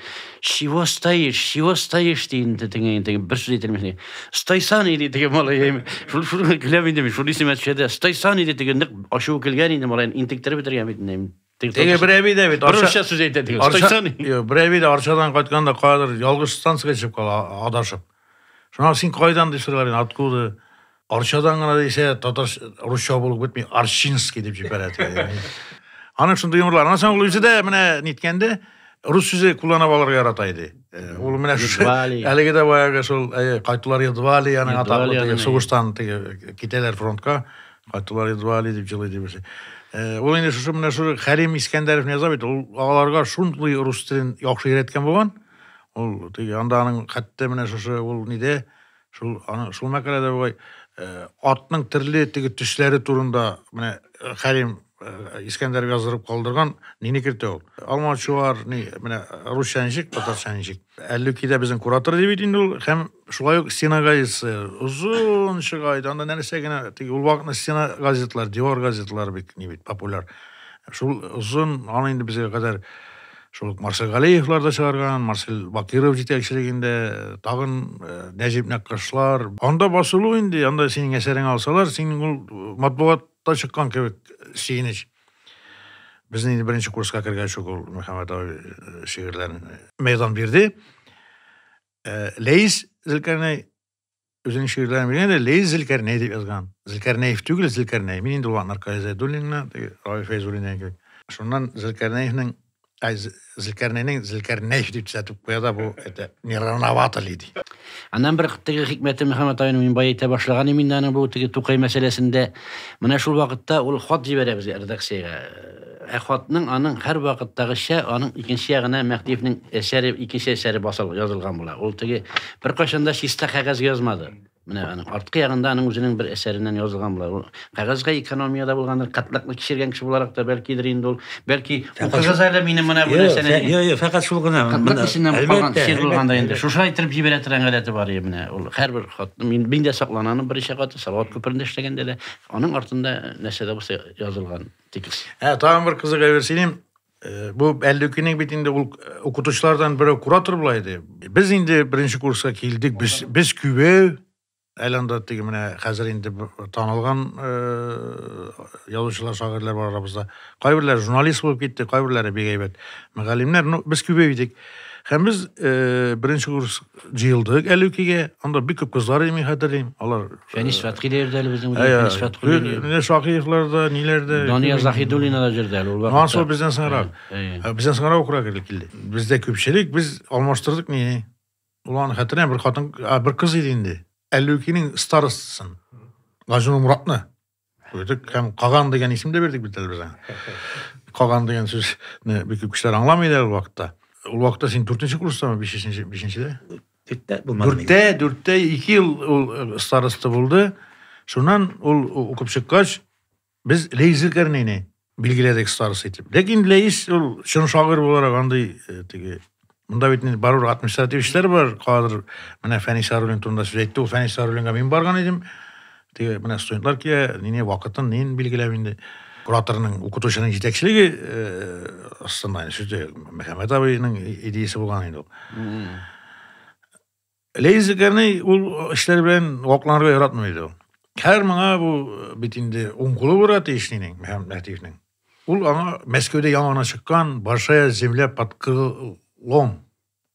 şivo stayiş deyinde tenge bir söz itelmi. Staysan idi tege malayı. Şunu gülemindim. Şunu isimet şeyde. Staysan idi tege aşağı kilgen indi malayın intikleri bitirgemedim. Tege bir evi de bit. Rusça söz etedi. Staysan. Bir evi de arşadan qaytkanda qadir yalgız stansiyaga çıkıp kala adashıp. Şuna sen qaydan deyip soralar, откуда? Arşadan gana deyse tatar Rusça bulup bitmey, Arşinski deyip jiberadi. Ana şunu duyumlar. Ana sen ulu de mine nitkende Rus sözü kullanıp alır yarataydı. Ulu mine şu әлеге de bayağı sol qaytılar Yadvali yani ataklı soğuştan kiteler frontka qaytılar Yadvali deyip жылы deyip. Ol indi şu mine şu Halim İskenderov yazab edi. Ol ağalarga şunday rus tilin yaxşı öğretken bolgan. Ol andanın hatta mine şu ol nide şul makalada boy atның türlü tüsleri turunda mine Halim İskenderov yazdırıp kaldırgan nini kirte ol. Almaçı var mine Rusçanjik, Tatarçanjik. 52'de bizim kuratör deyip indi ol. Hem şulay Sina gazetesi uzun şıgaydı. Anda neresi gene ol vakitinde Sina gazetler, divar gazetler bir popüler. Şul uzun ana indi bize kadar şul Marcel Galiyevlar da çağırgan, Marcel Bakirov jetekçiliginde tagın Necip Nakkaşlar. Anda basılı indi. Anda senin eserini alsalar, senin matbuatta çıkan kebek siyiniz. Bizden indi birinci kurska kirgen çok ol Muhammed abi şiirlerini meydan verdi. Leys Zilkarney özünün şiirlerini bilgen de Leys Zilkarney deyip yazgan. Zilkarney tügül Zilkarney. Min indi ulanlar Kayze Dulin'na, Ravi Feyzuli'ne gibi. Şundan Zilkarney'nin Zilkarney deyip satıp koyada bu Niranavatılıydı. Andan bir qıttaki hikmeti Muhammed Ayın min bayite başlagan emindanın bu Tukay meselesinde mana şul vaqtda ol xat jiberemiz redaksiyaga. Xatның anın her vaqtdagi şey anın ikinci yağına Məhdiyevnin eseri ikinci eseri yazılgan bular. Ol tege bir qaşanda şista qağaz yazmadı. Mana artqı yağında anın özünün bir eserinden yazılgan bular. Qağazga ekonomiyada bolganlar qatlaqlı kişirgen kişi olarak da belkidir indi ol. Belki o qağazlarla meni mana bu nesene. Yo fakat şul gana. Qatlaqlısından bolgan şiir bolganda indi. Şuşa aytırıp jiberetiren adeti var ya mana. Ol her bir xat min de saqlananın bir şaqatı Salavat köpüründe işlegende de onun artında nesede bu yazılgan tekis. Tamam bir kızı qaverselim. Bu 52'nin bitinde okutuşlardan biri kuratör bulaydı. Biz indi birinci kursa keldik. Biz küve Elanda mine hazır indi tanılgan yazıcılar, şairler var aramızda. Qaybirler jurnalist bolup ketdi, qaybirleri begeybet. Mügallimler biz küve idik. Hem biz birinci kurs jıyıldık 52'ge. Onda bir köp kızlar emi hatırlayayım. Onlar Fenis Fathiler'de bizim Fenis Fathiler. Ne Şakiyevlarda, nilerde. Daniya Zahidullina da jirdi. Nasıl bizden sonra? Bizden sonra okura kirlikildi. Bizde köpçelik biz almıştırdık ni. Ulan hatırlayayım bir kadın bir kız idi indi. 52'nin starısısın. Gajunu Murat'ны. Koyduk. Hem Kagan degen isim de verdik bitel bize. Kagan degen söz bir köp kişiler anlamaydılar o vakitte. O vakitte sen 4. kursta mı? 5'de? 4'te 2 yıl starıstı buldu. Şundan okup çıkkaç biz Leys Zilkarneyni bilgiledik starısı etip. Lekin Leys şunu şagir olarak anday bunda bitini barur administratif işler var. Qadir mene Feni Sarulin turunda söz etti. O Feni Sarulinga min bargan edim. Mene studentlar ki nene vakıtın neyin bilgilevindi. Kuratörünün, okutuşunun yetekçiligi aslında aynı sözde Muhammed abi'nin ideyası bolgan edi. Leys Zilkarney ol işler bilen oklanlarga öğretmeydi. Her mana bu bitinde onkulu burat işinin Məhdiyevnin. Ol ana Moskvada yanına çıkkan Большая земля под крылом.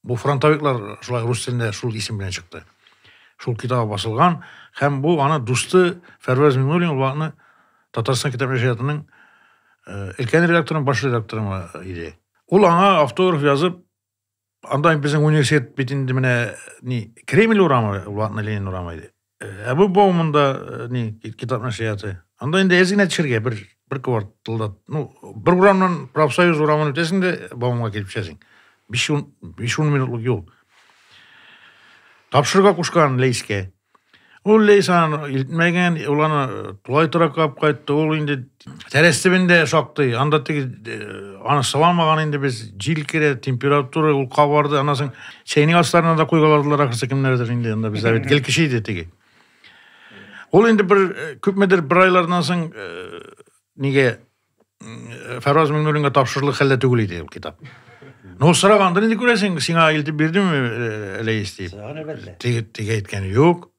Bu frontoviklar şulay rus tilinde şul isim bilen çıktı. Şul kitabı basılgan hem bu ana dostu Fervaz Mimulin ol Tatarstan Kitap Neşriyatı'nın ilken redaktörünün baş redaktörü idi. Ol ana автограф yazıp andan bizim üniversitet bitindi mine Kreml uğramı ulatna Lenin uğramaydı. Bu boğumunda Kitap Neşriyatı. Andan indi ezine çirge bir kvartalda. Bir uğramdan Profsoyuz uğramının ötesinde boğumuna gelip çesin. 5-10 minutluk yol. Tapşırığa kuşkan Leyske. Ул лейсан илтмеген, уланы тулай туракап кайтты. Ул инде терестибинде шакты. Анда тиги аны саламаган инде биз жил кере, температура ул кабарды. Анасын чейнин астарына да койгаладылар акырсы кимдердир инде. Анда биз абит келкишийди тиги. Ул инде бир көпмедир бир айлардан соң неге Фараз Миңнуринга тапшырылык хәлдә түгел иде ул китап. Ну сораганда инде күрәсең, сиңа илтеп бирдимме элейс дип. Тиге әйткән юк.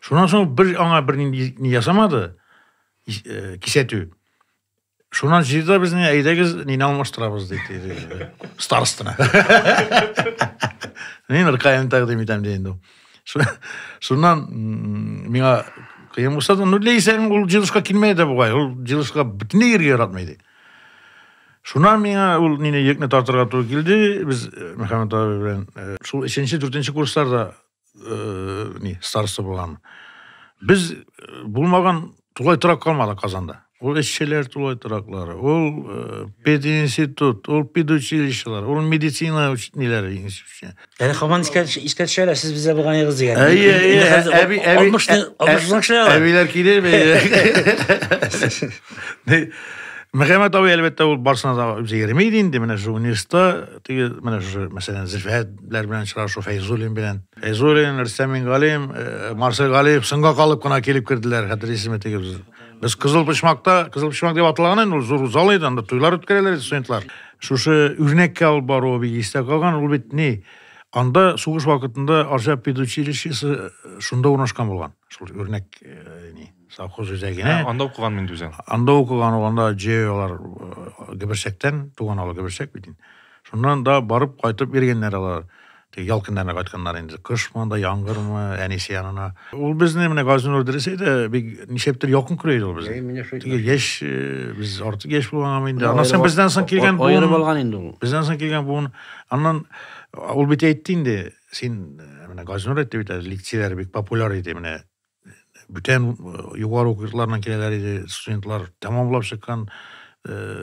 Шунан соң бер аңа бер ни ясамады. Кисәтү. Шунан җирдә безне әйдәгез нин алмаштырабыз диде. Старостына. Мин ркаем тәкъдим итәм диде. Шунан миңа кыйын булса да, ну лейсәң ул җилышка килмәйде бугай. Ул җилышка бөтенләй йөргә яратмайды. Шунан миңа ул нине екне тартырга туры килде. Без Мөхәммәд абый белән шул 3-4 курсларда староста булган. Biz bulmagan tulay tırak kalmadı Kazan'da. O eşçiler tulay tırakları, o pedinstitut, o pedüçilişler, o medisina neleri. Yani kaman iskat şöyle siz bize bu kanı kızı geldi. Eviler gider be. Mehmet abi elbette ol Barcelona da bize yermeydi indi. Mene şu üniversite, mene şu mesela zirveler bilen çırar şu Feyzulin bilen. Feyzulin, Ersemin Galim, Marcel Galip, sınga kalıp kana kelip kirdiler. Hatta resimete biz. Biz Kızıl Pışmak diye atılağının zor uzalıydı. Anda tuylar ötkereler studentlar. Şuşu ürnekke al bar o bir istek algan. Ol bit ne? Anda soğuş vakitinde Arşa Pedüçilişisi şunda uğraşkan bulgan. Şu ürnek ne? Savkoz üzerine. Anda okugan men düzen. Anda okugan olanda ceyolar Göbersekten, Tuğanalı Göbersek bidin. Şundan da barıp kaytıp bergenler alar. Yalkınlarına kaytkanlar indi. Kış mı da yangır mı enisi yanına. Ol bizne mine gazın öldüreseydi bir nişeptir yakın küreydi ol bizne. Geç biz artık geç bulgan ama indi. Anasın bizden son kirgen buğun. Bizden son kirgen buğun. Anlan ol biti etti indi. Sen mine gazın öğretti biter. Likçiler bir popüler idi mine. Bütün yukarı okuyucularından kileleri studentlar tamamlap çıkan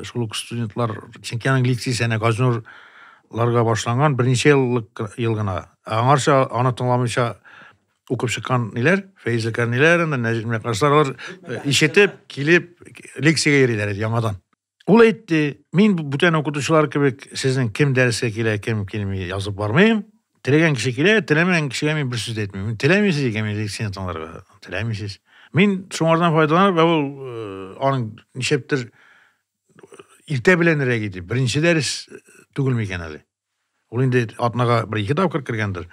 şuluk studentlar Çinkiyanın liksisine gazinolarga başlangan birinci yıl gına. Anarşa anlatılamamışa okup çıkan neler, Feyzikar neler, Necim Yaklaşlar işetip, kilip liksiye yeriler yamadan. Ula etti, min bütün okutuşular gibi sizin kim derse kile, kim kelime yazıp varmayayım. Tilegen kişi kile, tilemeyen kişiye min bir söz etmeyeyim. Tilemeysiz ki min liksiye tanılarga. Tilemeysiz. Min şunlardan faydalanır ve onun nişeptir irte bilenlere gidip birinci ders tügülmeyken ali. Ol indi atnaga bir iki tavkır kirgendir.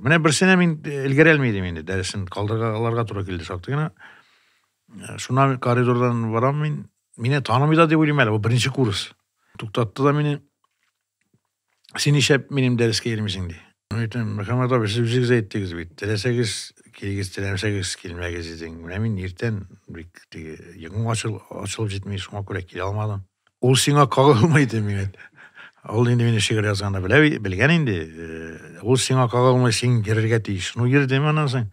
Mine bir sene min ilgeri elmeydim indi. Dersin kaldırgalarga tura kildi şaktıgına. Şuna koridordan varam mine tanımıyla diye uyum ele. Bu birinci kurs. Tuktattı da mini sen işep benim derske gelmişsin diye. Mehmet abi siz bizi ettiğiniz bir. Telesekiz, kilgiz, telesekiz kilmegiz izin. Emin irten yakın açılıp gitmeyi şuna göre kil almadım. Ol sana kağılmaydı Mehmet. Ol indi beni şiir yazganda bilgen indi. Ol sana kağılmayı sen girerge değil. Şunu gir deme anasın.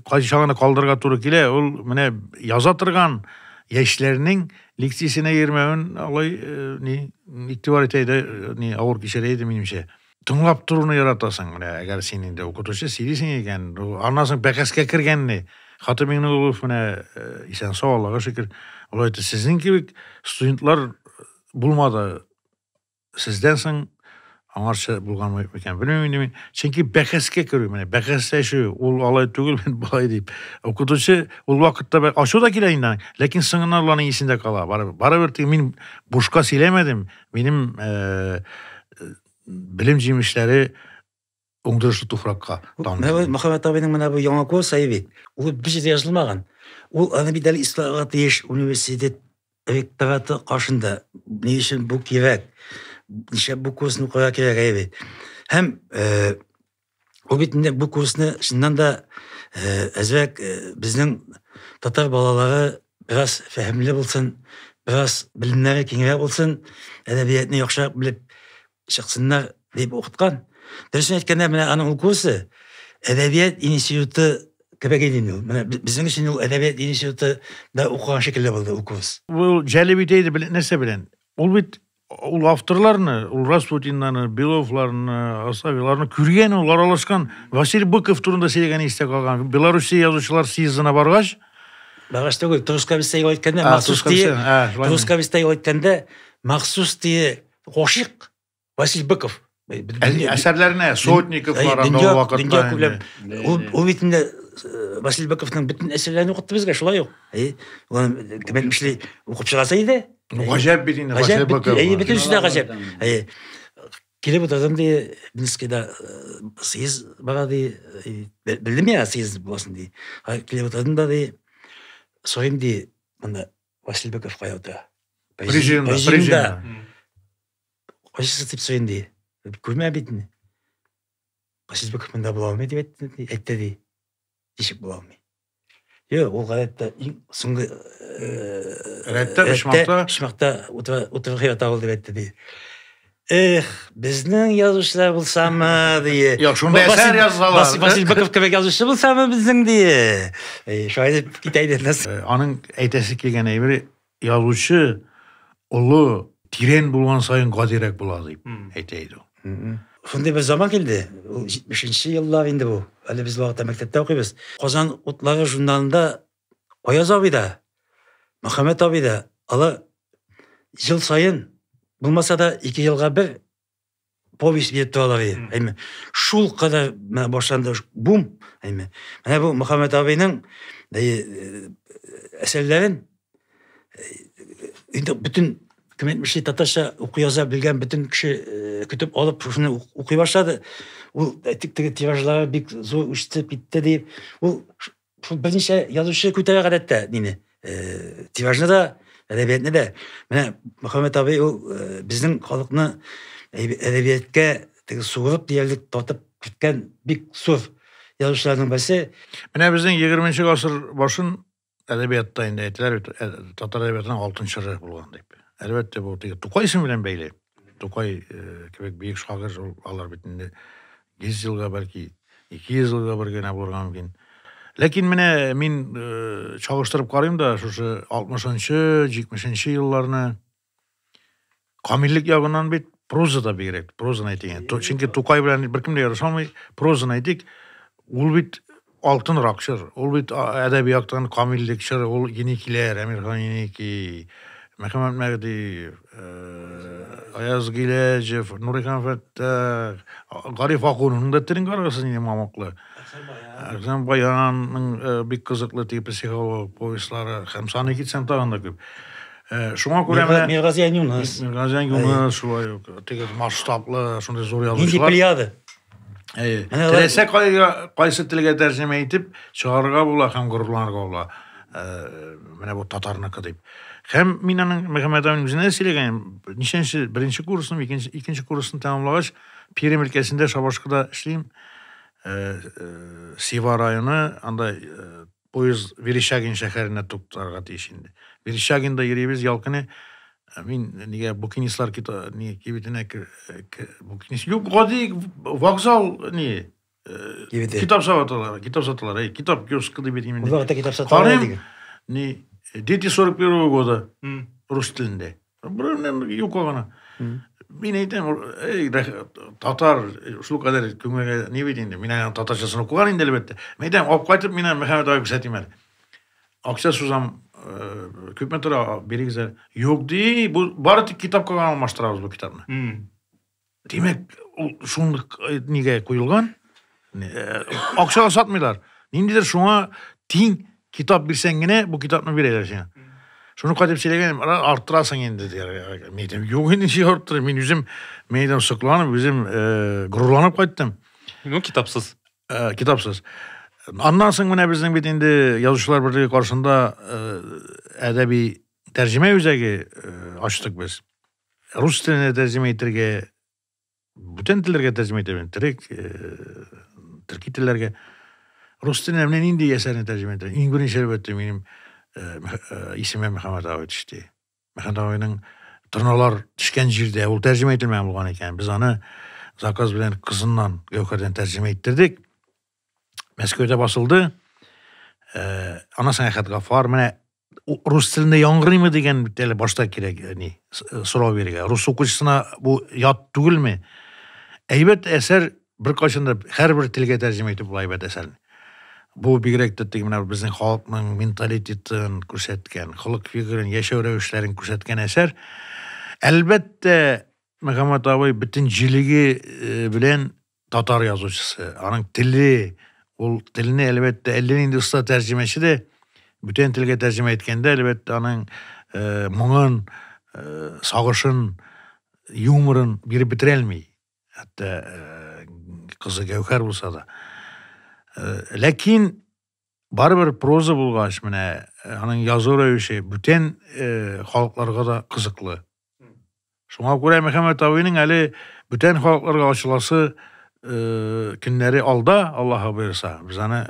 Kaç şağına kaldırga turu kile. Ol mene yazatırgan yaşlarının liksisine girmeyin. Olay iktivariteyle ağır kişileydi benimse. Tınlap turunu yaratasın. Eğer senin de okutuşu silisin eken. Anlasın bekeske kirgenni. Hatı mingin olup isen sağ Allah'a şükür. Olaydı sizin gibi studentlar bulmadı. Sizden son anarşa bulgan mıyken bilmiyorum. Çünkü bekeske kiriyor. Bekesse şu. Ol alay tügül ben balay deyip. Okutuşu ol vakitte aşu da kileyinden. Lakin sınırlarının iyisinde kala. Bara bir min boşka silemedim. Benim bilimcim işleri öngdürüşlü tufrakka. Mehmet abinin bana bu yana kol sayıbı. O bir şey yazılmagan. O ana bir deli İslahat Yeş Üniversitet rektoratı karşında ne için bu kirek. Nişe bu kursunu koya kirek evet. Hem o bitinde bu kursunu şimdiden de ezbek bizden Tatar balaları biraz fehimli bulsun, biraz bilimleri kengire bulsun, edebiyatını yokşak bilip çıksınlar deyip okutkan. Dersin etkende bana anın o kursu Edebiyat İnstitütü köpek ediniyor. Bizim için o Edebiyat İnstitütü da okuyan şekilde buldu o kurs. Bu celibiteydi nese bilen. Ol bit ул авторларны, ул Распутинларны, Беловларны, Асавиларны күргән, ул аралашкан Василий Быков турында сөйләгән истә калган. Белоруссия язучылар съездына баргач, Багаш түгел, Трускавистайга айтканда махсус дие. Трускавистайга айтканда махсус дие гошик Василий Быков. Әсәрләренә Сотниковлар анда вакытта. Ул битендә Василий Быковның бүтән әсәрләрен укытты безгә, шулай ук. Аны кемән мишле укып чыгаса иде. Гаҗәп бит инде Василий Быков. Бүтән сүздә гаҗәп. Килеп утырдым ди, Минскида съезд бара ди, белдем я съезд булсын ди. Килеп утырдым да ди, сорыйм ди, монда Василий Быков кайда? Президент. Кайсы дип сорыйм ди. Күрмә битне. Василий Быков монда була алмый дип әйтте ди. Ишек була алмый. Ул гадәттә иң соңгы шмакта утыргы ята булды дип әйтте ди. Безнең язучылар булсамы ди. Шунда әсәр язалар. Василий Быков кебек язучы булсамы безнең ди. Шулай дип китәйде. Аның әйтәсе килгән әйбере язучы улы тирен булган сайын гадирәк була дип әйтәйде. Шундай бер заман килде. 70-нче еллар инде бу. Әле без вакытта мәктәптә укыйбыз. Казан утлары журналында Аяз абый да, Мөхәммәд абый да, алар жыл сайын булмаса да 2 елга бер повесть биреп торалар. Шул кадәр башланды бум. Менә бу Мөхәммәд абыйның әсәрләрен инде бүтән кемәтмешли татарча укый яза белгән бүтән кеше көтеп алып шуны укый башлады. Ул теге тиражлары бик зур үсеп китте дип, ул берничә язучы күтәрә гадәттә дине. Тиражны да, әдәбиятны да. Менә Мөхәммәд абый ул безнең халыкны әдәбиятка теге сугып диярлек татып киткән бик зур язучыларның берсе. Менә безнең 20-нче гасыр башын әдәбиятта инде әйтәләр, татар әдәбиятының алтын чоры булган дип. Әлбәттә бу теге Тукай исеме белән бәйле. Тукай кебек бик шагыйрь алар бит инде 100 елга бәлки 200 елга бер генә булырга мөмкин. Ләкин менә мин чагыштырып карыйм да шушы 60-нчы, 70-нче елларны камиллек ягыннан бит прозада бигрәк, прозаны әйтәйин. Чөнки Тукай белән беркем дә ярыша алмый, прозаны әйтик. Ул бит алтын ракчыр. Ул бит әдәбияттан камиллек чоры, ул Еникиләр, Әмирхан Еники, Мөхәммәд Мәгди, Аяз Гиләҗев, Нурихан Фәттах, Гариф Акунның да телен карасын инде мамаклы. Әгъзам Баянның бик кызыклы тип психолог повестлары һәм саны китсәм тагын да күп. Шуңа күрә менә Миргазиян Юнус. Миргазиян Юнус шулай ук теге масштаблы шундый зур Инди язучылар. Плеяда. Теләсә кайсы телгә тәрҗемә итеп чыгарырга була һәм горурланырга була. Менә бу татарныкы дип. Һәм мин аның Мөхәммәд абыйның үзенә сөйләгән, ничәнче беренче курсын, икенче курсын тәмамлагач, Пермь өлкәсендә Шабашкыда эшлим. Сива районы, анда поезд Верещагин шәһәренә туктарга тиеш инде. Верещагинда йөрибез ялкыны. Мин нигә букинистлар кибетенә букинис юк, гади вокзал ни китап саталар, китап киоскы дип әйтим инде. Ул вакытта китап саталар диген. Ни Дети 41 года рус телендә. Бұрын юк гына. Мин әйтәм, татар шул кадәр күңелгә ни бит инде. Мин аны татарчасын укыган инде әлбәттә. Мин әйтәм, алып кайтып мине Мөхәммәд абый күрсәтимәр. Акча сузам, күпме тора бирегез. Юк ди, бу бары тик китапка алмаштырабыз бу китапны. Демәк, шундый нигә куелган? Акчага сатмыйлар. Ниндидер шуңа тиң китап бирсәң генә бу китапны бирәләр сиңа. Шуны кайтып сөйләгәнем, арттырасың инде дияр. Мин юк инде арттыр. Мин үзем мәйдан сыкланып, үзем горурланып кайттым. Ну, китапсыз. Китапсыз. Аннан соң менә безнең бит инде язучылар берлеге каршында әдәби тәрҗемә үзәге ачтык без. Рус теленә тәрҗемә итәргә, бүтән телләргә тәрҗемә итәбез. Төрки телләргә. Рус теленә менә нинди әсәрне тәрҗемә итәргә. Иң беренче әлбәттә минем исеме Мөхәммәд абый төште. Мөхәммәд абыйның Тырналар төшкән җирдә ул тәрҗемә ителмәгән булган икән. Без аны заказ белән кызыннан Гәүһәрдән тәрҗемә иттердек. Мәскәүдә басылды. Ана Сәнәхәт Гафар менә рус тілінде яңғыраймы деген әлі башта керек сұрау беруге. Рус оқушысына бұл ят түгіл ме? Әйбәт әсәр бір қашында әрбір тілге тәржіме етіп бұл әйбәт әсәрін. Бұл бигерәк біздің халықтың менталитетін көрсеткен, халық фигурын, яшәу рәвешләрен көрсеткен әсәр. Әлбәттә, Мөхәммәт абай бүтін жилігі білен татар язучысы. Аның тілі, ол тіліне әлбәттә әллен ұста тәржімеші де бүтін тілге тәржіме еткенде әлбәттә аның мұңын, сағышын, юморын бері бітіре алмай. Әтті қызы Гәүһәр болса да. Ләкин барыбір проза болғаш, аның язу рәвеше бүтін халықларға да қызықлы. Шуңа күрә Мөхәммәт абайның әле бүтән халыкларга ачыласы көннәре алда, Аллаһ боерса, без аны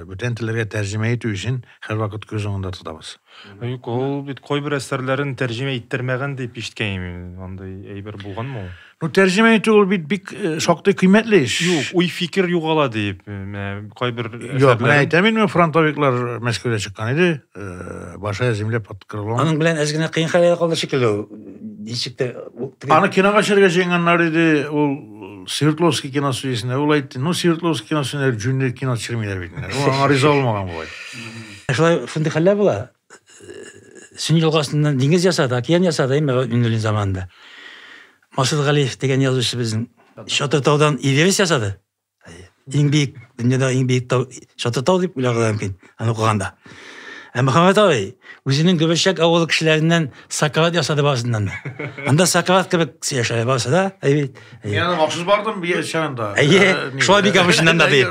бүтән телләргә тәрҗемә итү өчен һәрвакыт күз уңында тотабыз. Юк, ул бит кайбер әсәрләрен тәрҗемә иттермәгән дип ишеткәнмен. Андай әйбер булганмы ул? Тәрҗемә итү ул бик шактый кыйммәтле эш. Юк, уй фикер югала дип, кайбер әсәрләр. Юк, мен әйтәмен, фронтовиклар Мәскәүдә чыккан иде, баша земля под крылом. Аның белән әз генә кыен хәлгә калды шикелле. Ничектә аны кинога чыгарга җыйганнар иде, ул Свердловский киностудиясында ул әйтте. Свердловский киностудиясында жүнле кино төшермиләр бит. Ул риза булмаган булай. Шулай шундый хәлләр була. Сөнни елгасыннан диңгез ясады, океан ясады инде заманда. Масуд Галиев деген язучы безнең Шатыртаудан Эверест ясады. Иң бийек, дөньяда иң бийек тау Шатыртау дип уйлаган мөмкин, аны укыганда. Мөхәммәт абай үзенең Göбәшәк авылы кешеләреннән Сакрат ясады басыннан. Анда Сакрат кебек яшәй баса да. Мен махсус бардым бия чагында. Шулай бик абышыннан да ди.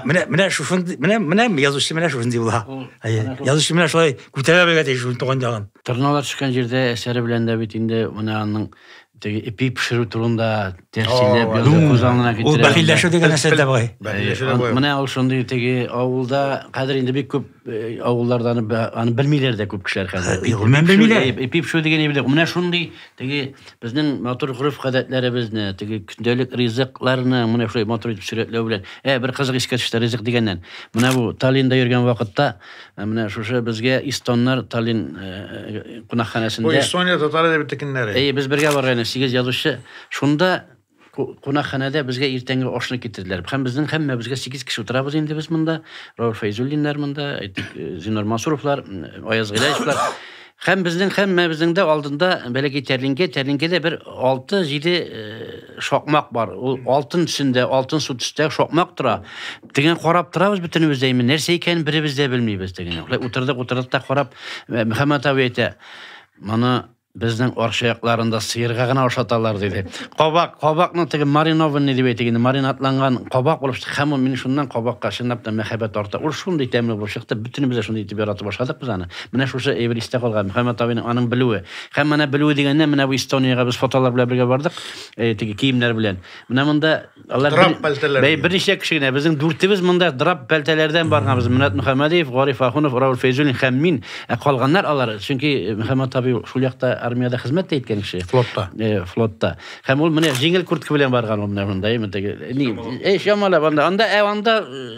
Менә шундый, менә язучы менә шундый була. Язучы менә шулай күтәрә белгән ди шуны туган ягын. Тырналар чыккан җирдә әсәре белән дә бит инде менә аның ипи пешерү турында тәфсилләп язып күзаллана китерә. Ул бәхилләшү дигән нәрсә дә бай. Менә ул шундый теге авылда хәзер инде бик күп авыллардан аны белмиләр дә күп кешеләр хәзер. Мен белмиләр. Ипи пешерү дигән иде. Менә шундый теге безнең матур гырыф гадәтләребезне, теге көндәлек ризыкларны менә шулай матур итеп сурәтләү белән, бер кызык искә төште ризык дигәннән. Менә бу Таллинда йөргән вакытта, менә шушы безгә истоннар Таллин кунакханәсендә. Бу Эстония татары дип текеннәре. Без бергә барган 8 язучы. Шунда кунакханәдә безгә иртәнге ашны китерделәр. Һәм безнең һәммәбезгә 8 кеше утырабыз инде без монда. Равил Фәйзуллиннар монда, Зиннур Мансуровлар, Аяз Гыйлаевлар. Һәм безнең һәммәбезнең дә алдында бәләкәй тәрлинкәдә бер 6-7 шакмак бар. Ул алтын төсендә, алтын су төстә шакмак тора. Дигән карап торабыз бөтенебез дә, нәрсә икәнен беребез дә белмибез дигән. Утырдык та карап Мөхәммәт абый әйтә. Моны безнең аршаякларында сыерга гына ашаталар диде. Кабакны теге маринованы дип әйтегән, маринатланган кабак булып чыкты. Һәм мин шуннан кабакка чынлап та мәхәббәт арта. Ул шундый тәмле булып чыкты. Бөтенебез дә шундый итеп яратып башладык без аны. Менә шушы Эверестта калган Мөхәммәт абыйның аның белүе. Һәм менә белүе дигәннән менә бу Эстониягә без фотолар белән бергә бардык. Теге киемнәр белән. Менә монда алар берничә кеше генә безнең дүртебез монда драп пәлтәләрдән барганбыз. Минат Мөхәммәдиев, Гариф Ахунов, Равил Фәйзуллин һәм мин. Калганнар алар. Чөнки Мөхәммәт абый шул якта армияда хезмәт иткән кеше. Флотта. Һәм ул менә җиңел куртка белән барган ул менә монда теге. Ямалап анда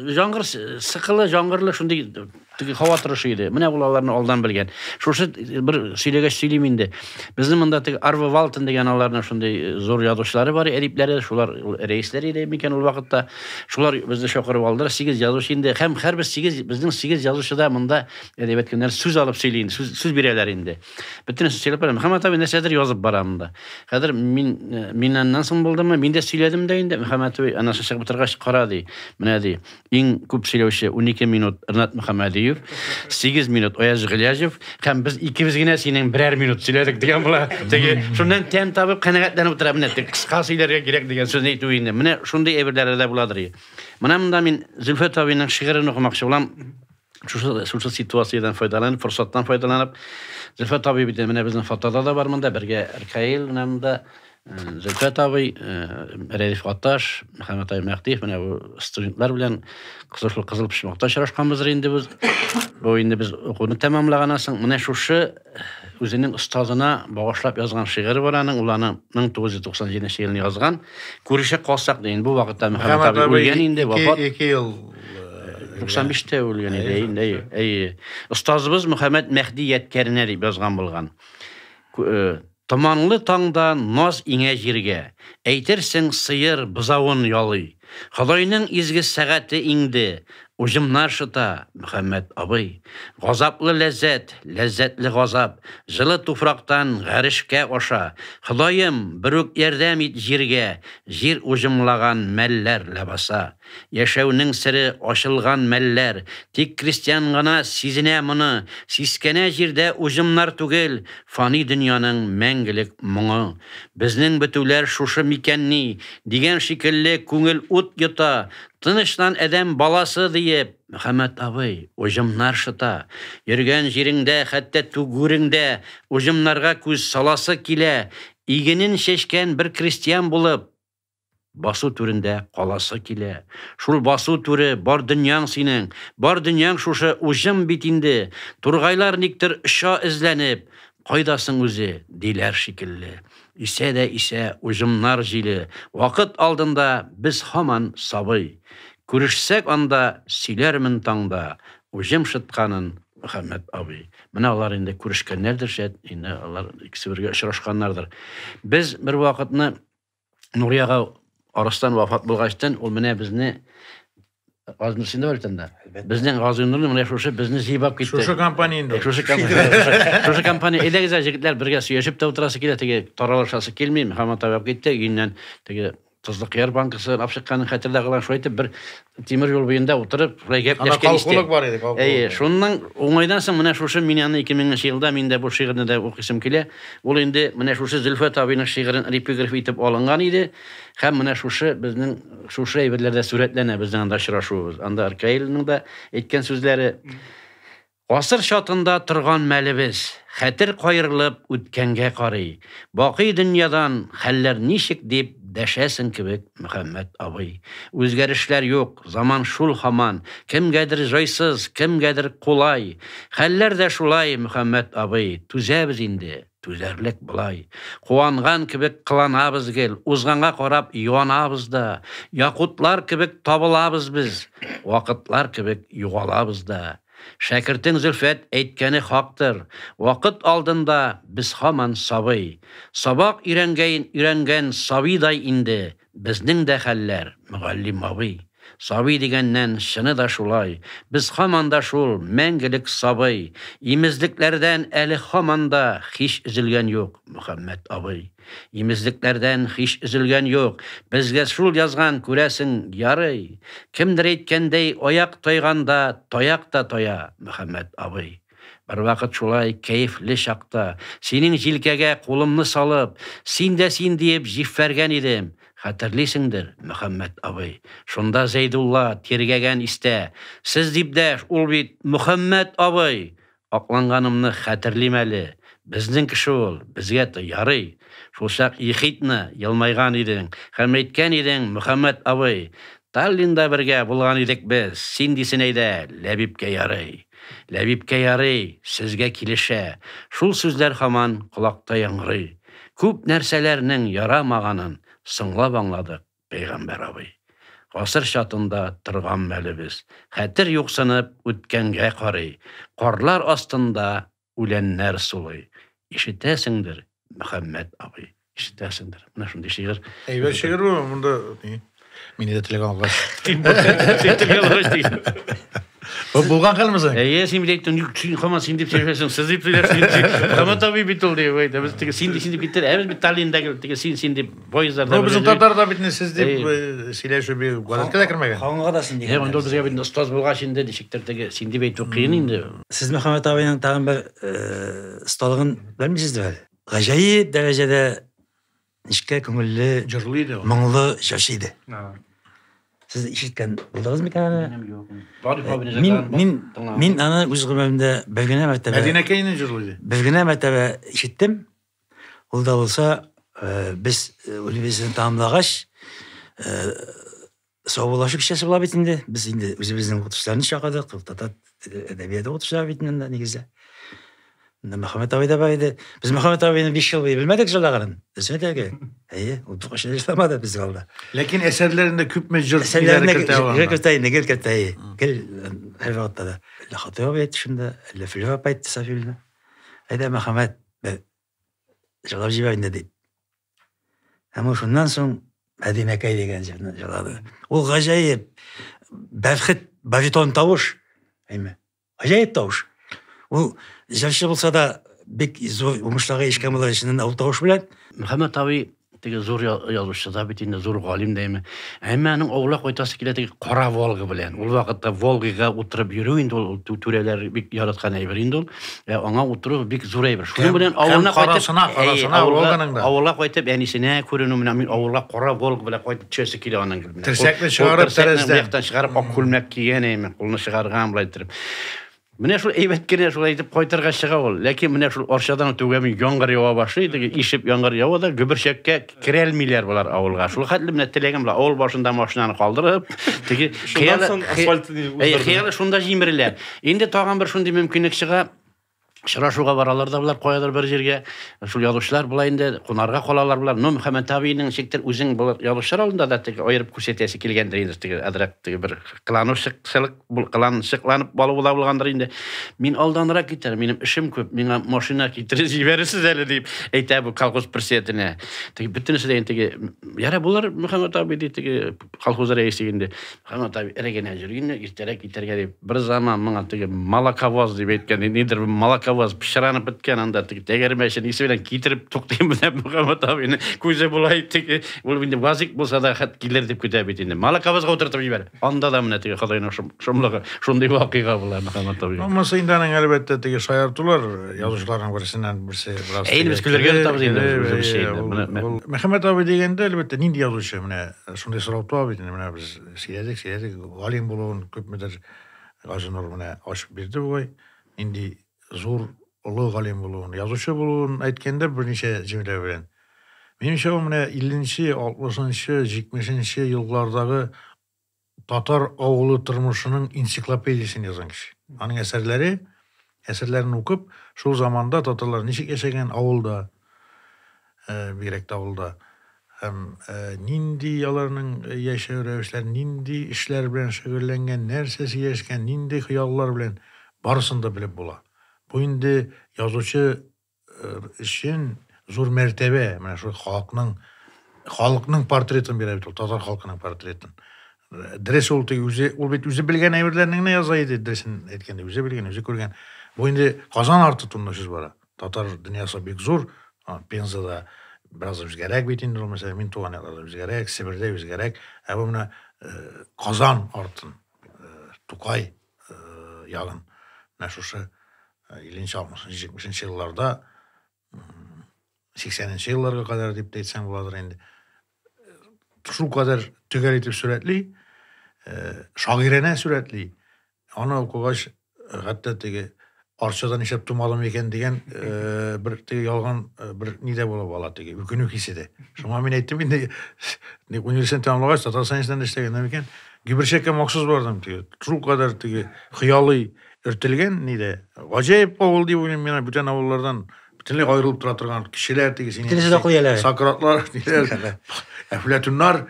жаңгыр сыкылы, жаңгырлы шундый теге һава торышы иде. Менә ул аларны алдан белгән. Шушы бер сөйләгәч сөйлим инде. Безнең монда теге Арва Валтен дигән аларның шундый зур язучылары бар, әдипләре, шулар рәисләр иде микән ул вакытта. Шулар безне чакырып алдылар. 8 язучы инде. Һәм һәрбер 8 безнең 8 язучыда монда әдәбият көннәр сүз алып сөйли инде. Сүз бирәләр инде. Бөтен сөйләп барам. Мөхәммәт абый нәрсәдер язып барам да. Хәзер миннән соң булдымы? Мин дә сөйләдем дә инде. Мөхәммәт абый анасы чыгып торгач кара ди. Менә ди. Иң күп сөйләүче 12 минут Ринат Мөхәммәдиев, 8 минут Аяз Гыйлаев, һәм без икебез генә синең берәр минут сөйләдек дигән була. Теге шуннан тәм табып канәгатьләнеп утыра. Менә кыска сөйләргә кирәк дигән сүзне әйтү инде. Менә шундый әйберләр дә буладыр. Менә монда мин Зөлфәт абыйның шигырен укымакчы булам. Шушы ситуациядән файдаланып, форсаттан файдаланып, Зөлфәт абый бит менә безнең фотода да бар монда, бергә Ркаил монда Зөлфәт абый, Рәдиф Гатташ, Мөхәммәт абый Мәхдиев менә бу студентлар белән кызыл пишмакта очрашканбыздыр инде без. Бу инде без укуны тәмамлаганнан соң менә шушы үзенең остазына багышлап язган шигыре бар аның, ул аны 1997 елда язган. Күрешә калсак дигән бу вакытта Мөхәммәт абый үлгән инде, вафат. 2 ел 95-те ул яни. Остазыбыз Мөхәммәд Мәхди Яткәрнә дип язган булган. Томанлы таңда наз иңә җиргә, әйтерсең сыер бызавын ялый. Худайның изге сәгате инде, уҗымнар шыта, Мөхәммәд абый. Газаплы ләззәт, ләззәтле газап, җылы туфрактан гәришкә аша. Худайым, бер үк ярдәм ит җиргә, җир уҗымлаган мәлләр ләбаса. Яшәүнең сире ачылган мәлләр, тик крестьян гына сизенә моны. Сискәнә җирдә уҗымнар түгел, фани дөньяның мәңгелек моңы. Безнең бетүләр шушы микәнни, дигән шикелле күңел ут йота. Тыныштан әдәм баласы диеп, Мөхәммәд абый, уҗымнар шыта. Йөргән җиреңдә, хәтта түгүреңдә, уҗымнарга күз саласы килә. Игенен шешкән бер крестьян булып, басу түрендә каласы килә. Шул басу түре бар дөньяң синең, бар дөньяң шушы уҗым бит инде. Тургайлар никтер оша эзләнеп, кайдасың үзе, диләр шикелле. Исә дә исә уҗымнар җиле, вакыт алдында без һаман сабый. Күрешсәк анда сөйләрмен таңда, уҗым шытканын Мөхәммәд абый. Менә алар инде күрешкәннәрдер шәт, инде алар икесе бергә очрашканнардыр. Без бер вакытны Нурияга Арыстан вафат булгачтан, ул менә безне Газнурсында валитанда. Безнең Газнурны менә шушы безне җыйбап китте. Шушы компания инде. Шушы компания әйдәгез җегетләр бергә сөйләшеп тә утырасы килә, теге таралышасы килми, Мөхәммәд абый китте, иннән теге Тозлык Яр банкасы апшыкканын хәтердә калган шулай итеп бер тимер юл буенда утырып, шулай гәпләшкән исте. Калкулык бар иде, калкулык. Шуннан уңайдан соң менә шушы мине 2000 елда миндә бу шигырьне дә укысым килә. Ул инде менә шушы Зөлфәт абыйның шигырен эпиграф итеп алынган иде. Һәм менә шушы безнең шушы әйберләрдә сүрәтләнә безнең анда очрашуыбыз. Анда Аркаилның да әйткән сүзләре: Гасыр шатында торган мәлебез, хәтер кайрылып үткәнгә карый. Бакый дөньядан хәлләр ничек дип дәшәсен кебек, Мөхәммәд абый. Үзгәрешләр юк, заман шул һаман. Кемгәдер җайсыз, кемгәдер кулай. Хәлләр дә шулай, Мөхәммәд абый. Түзәбез инде, түзәрлек булай. Куанган кебек кыланабыз гел, узганга карап юанабыз да. Якутлар кебек табылабыз без, вакытлар кебек югалабыз да. Шәкертең Зөлфәт әйткәне хактыр. Вакыт алдында без һаман сабый. Сабак өйрәнгән сабыйдай инде безнең дә хәлләр, Мөгаллим абый. Сабый дигәннән шыны да шулай. Без һаман да шул мәңгелек сабый. Имезлекләрдән әле һаман да һич üzülгән юк, Мөхәммәд абый. Имезлекләрдән һич üzülгән юк. Безгә шул язган күрәсең ярый. Кемдер әйткәндәй, аяк тойганда таяк та тоя, Мөхәммәд абый. Бер вакыт шулай кәефле чакта, синең җилкәгә кулымны салып, син дә син диеп җиффәргән идем. Хәтерлисеңдер, Мөхәммәд абый. Шунда Зәйдулла тиргәгән истә. Сез дип дә ул бит Мөхәммәд абый. Акланганымны хәтерлим әле. Безнең кеше ул, безгә ярый. Шул чак ихитны елмайган идең, һәм әйткән идең, Мөхәммәд абый. Таллинда бергә булган идек без. Син дисен әйдә, Ләбибкә ярый. Ләбибкә ярый, сезгә килешә. Шул сүзләр һаман кулакта яңгырый. Күп нәрсәләрнең ярамаганын сыңлап аңладык, Пәйгамбәр абый. Гасыр шатында торган мәлебез, хәтер юксынып үткәнгә карый. Карлар астында үләннәр сулый. Ишетәсеңдер, Мөхәммәд абый. Ишетәсеңдер. Менә шундый шигырь. Әйбәт шигырь бу, монда мине дә теләгән алгач. Бу булган хәлмәсең? Син билеттен һаман син дип сөйләсәң, сез дип сөйләсәң. Мөхәммәд абый бит ул дип әйтә. Без теге син дип киттер. Без бит Таллиндәге теге син дип поездларда. Безнең татарда бит сез дип сөйләшү бер гадәткә дә кергән. Ханга да син дигән. Монда безгә бит остаз булгач инде ничектер теге син дип әйтү кыен инде. Сез Мөхәммәд абыйның тагын бер осталыгын белмисезме? Гаҗәеп дәрәҗәдә ничкә күңелле, Җырлый иде. моңлы җырчы иде. Siz ишеткән булдыгызмы икән? Мин аны үз гомеремдә бер генә мәртәбә Мәдинә кәйне җырлый иде. бер генә мәртәбә ишеттем. Ул да булса, без университетны тәмамлагач, саубуллашу кичәсе була бит инде. Без инде үзебезнең укытучыларны чакырдык, татар әдәбияты укытучылары бит инде нигездә. Мөхәммәт абый да байды. Без Мөхәммәт абыйны 5 ел белмәдек җырлаганын. Дәсмәдәге. Ул тукыш эшләмәде без алда. Ләкин әсәрләрендә күпме җыр Гел һәр вакытта да. Хатыйб әйтте шунда, Филипп әйтте Сафилне. Әйдә Мөхәммәт җырлап җибәрде дип. Һәм шуннан соң Мәдинәкәй дигән җырны җырлады. Ул гаҗәеп бәхет, баритон тавыш. Әйме. Гаҗәеп тавыш. Ул җырчы булса да бик зур уңышларга ишкән булыр өчен ул тавыш белән Мөхәммәт абый теге зур язучы да бит инде зур галим дәйме. Әмма аның авылга кайтасы килә теге кара Волга белән. Ул вакытта Волгага утырып йөрү инде ул түрәләр бик яраткан әйбер инде ул. Аңа утыру бик зур әйбер. Шуның белән авылга кайтып Волганың да. Авылга кайтып әнисенә күренү менән мин авылга кара Волга белән кайтып төшәсе килә аның белән. Терсәкне чыгарып тәрәздән чыгарып ак күлмәк кигән әйме. Кулны чыгарган булай итеп. Менә шул әйбәт кенә шулай итеп кайтырга чыга ул. Ләкин менә шул арчадан түгәми яңгыр ява башлый, теге ишеп яңгыр ява да гөберчәккә керәлмиләр булар авылга. Шул хәтле менә теләгән була авыл башында машинаны калдырып, теге хыялы шунда җимереләр. Инде тагын бер шундый мөмкинлек чыга. Шырашуга баралар да булар каядыр бер җиргә. Шул язучылар булай инде кунарга калалар булар. Но Мөхәммәт абыйның шектер үзең булар язучылар алдында да теге аерып күрсәтәсе килгәндер инде теге адрак теге бер кыланышыклык кыланышыкланып балу була булгандыр инде. Мин алданрак китәр, минем эшем күп, миңа машина китереп җибәрәсез әле дип әйтә бу колхоз председателенә. Теге бөтенесе дә теге яра булар Мөхәммәт абый ди теге колхоз рәисе инде. Мөхәммәт абый эргәнә җөргән, иртәрәк китәргә дип бер заман моңа теге молоковоз дип әйткән, нидер молоковоз пешранып беткән анда тәгәрмәчен исе белән китереп туктыйм белән Мөхәммәт абыйны күзе булай теге ул инде вазик булса да хат килер дип көтә бит инде. Молоковозга утыртып җибәр. Анда да менә теге Худайның шомлыгы шундый вакыйга була Мөхәммәт абый. Аммасы инде аның әлбәттә теге шаяртулар язучыларның берсеннән берсе бераз. Без күләргә табыз инде. Мөхәммәт абый дигәндә әлбәттә нинди язучы менә шундый сорау туа бит инде менә без сөйләдек галим булуын күпмедер Газинур менә ачып бирде бугай. Инде зур улы галим булуын, язучы булуын әйткәндә берничә җөмлә белән. Минемчә ул менә 50-нче, 60-нчы, 70-нче еллардагы татар авылы тормышының энциклопедиясын язган кеше. Аның әсәрләрен укып, шул заманда татарлар ничек яшәгән авылда, бигрәк тә авылда, һәм нинди аларның яшәү рәвешләре, нинди эшләр белән шөгыльләнгән, нәрсә сөйләшкән, нинди хыяллар белән барысын да белеп була. Бу инде язучы өчен зур мәртәбә, менә шул халыкның портретін бирә бит ул, татар халкының портретін. Дрес ул бит үзе белгән әйберләрне генә яза иде, дресен әйткәндә үзе белгән, үзе күргән. Бу инде Казан арты турында сүз бара. Татар дөньясы бик зур. Пензада бераз үзгәрәк бит инде ул, мәсәлән, мин туган якларда үзгәрәк, Себердә үзгәрәк. Бу менә Казан артын, Тукай ягын. Менә шушы 50-60, 70 елларда 80-нче елларга кадәр дип әйтсәң буладыр инде. Шул кадәр төгәл итеп сүрәтли, шагыйрәнә сүрәтли. Аны укыгач, хәтта теге арчадан ишәп тумалым икән дигән бер теге ялган бер нидә булып ала теге үкенү хисе дә. Шуңа мин әйттем инде, университет тәмамлагач, татар сайнстан эшләгәннән икән, Гиберчәккә махсус бардым теге. Шул кадәр теге хыялый өртелгән нидә. Гаҗәеп авыл дип уйлыйм мин, бүтән авыллардан бөтенләй аерылып тора торган кешеләр теге синең. Сократлар, диләр. Әфләтуннар.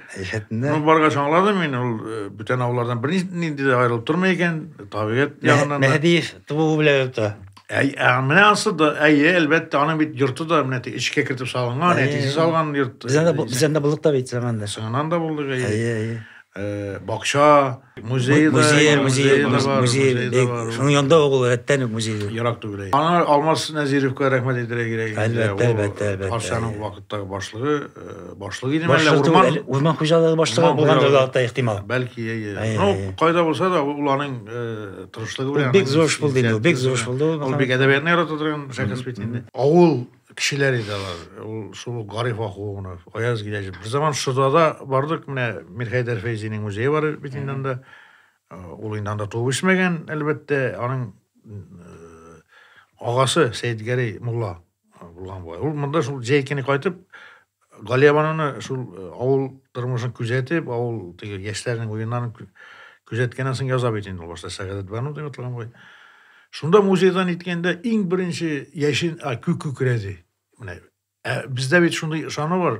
Ну барга шаңладым мин, ул бүтән авыллардан бер нинди дә аерылып тормый икән, табигать ягыннан. Мәһдиев тубу белән үтә. Менә ансы да, әлбәттә, аның бит йорты да менә эчкә кертеп салынган, әтисе салган йорт. Бездә дә булып та бит заманда. Соңыннан да булды. Бакча, музей да бар. Шуның янында ул рәттән музей. Ярак түгел. Аны Алмаз Нәзировка рәхмәт итәргә кирәк. Әлбәттә. Арчаның вакыттагы башлыгы иде мәллә урман хуҗалыгы башлыгы булгандыр да ихтимал. Бәлки, ну, кайда булса да ул аның тырышлыгы белән бик зур эш булды инде, бик зур эш булды. Ул бик әдәбиятны ярата торган шәхес бит инде. Авыл кешеләр иде алар. Ул шул Гариф Ахуновны, Аяз Гиләҗев. Бер заман Шудада бардык, менә Мирхәйдәр Фәйзинең музее бар бит инде анда. Ул инде анда туып үсмәгән, әлбәттә, аның агасы Сәйдгәрәй мулла булган бугай. Ул монда шул җәйкене кайтып, Галиябанны шул авыл тормышын күзәтеп, авыл теге яшьләрнең уеннарын күзәткәннән соң яза бит инде ул башта Сәгадәт Бану дип аталган бугай. Şunda muzeydan itkende iň birinçi yeşin küküredi. Bizde bir şunda şanı var.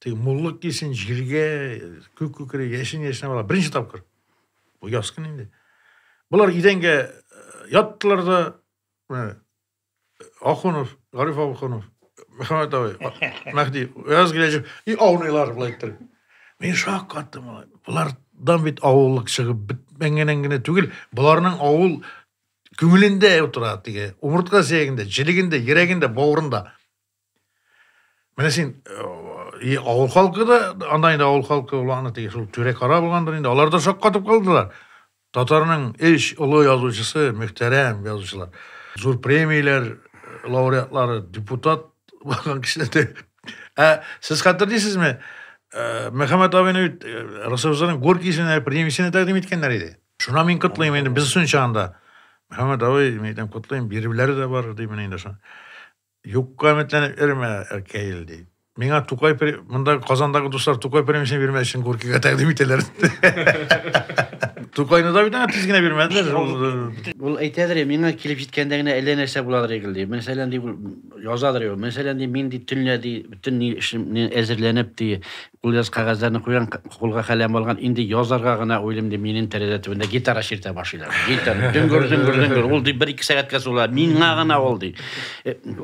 Mulluk giysin jirge kükürü yeşin var. Birinci tapkır. Bu yaskın indi. Bular idenge yattılar da Akhunov, Garif Akhunov, Mehmet abi, Mehdi, yaz gelecek, avnaylar bulaytır. Men şok kattım. Bulardan bit avullık çıkıp bitmengene tügül. Bularının avul küngülünde oturad dige. Umurtka seginde, jiliginde, yüreginde, boğrunda. Mene sen avul halkı da andayında avul halkı ulanı dige. Şol türek ara bulgandır indi. Onlar da şok katıp kaldılar. Tatarının eş ulu yazıcısı, muhterem yazıcılar. Zor premiyeler, laureatları, deputat bakan kişiler de. Siz hatırlıyorsunuz mi? Mehmet abinin Rasavuzların Gorkisi'ne premiyesini takdim etkenler idi. Şuna min kutlayayım dedim. Biz sun çağında. Mehmet abi meydan kutlayayım. Birileri de var deyim ben de. Yok kıymetlenip erme erkeğildi. Mena Tukay bunda Kazandaki dostlar Tukay premiyesini vermek için Gorki'ye takdim ettiler. Tukay'ını da bir tane tizgine vermediler. Bu aytadır ya, mena kilip jitkendegine ellenese bular regildi. Mesela di yazadır ya. Mesela di min di tünledi, bütün işimni ezirlenip di kul yaz kagazlarını koyan, kulga kalem algan indi yazarga gana oylimdi menin terezetibinde gitara şirte başlaylar. Gitar düngür. Oldu 1-2 saatga solar. Minga gana oldu.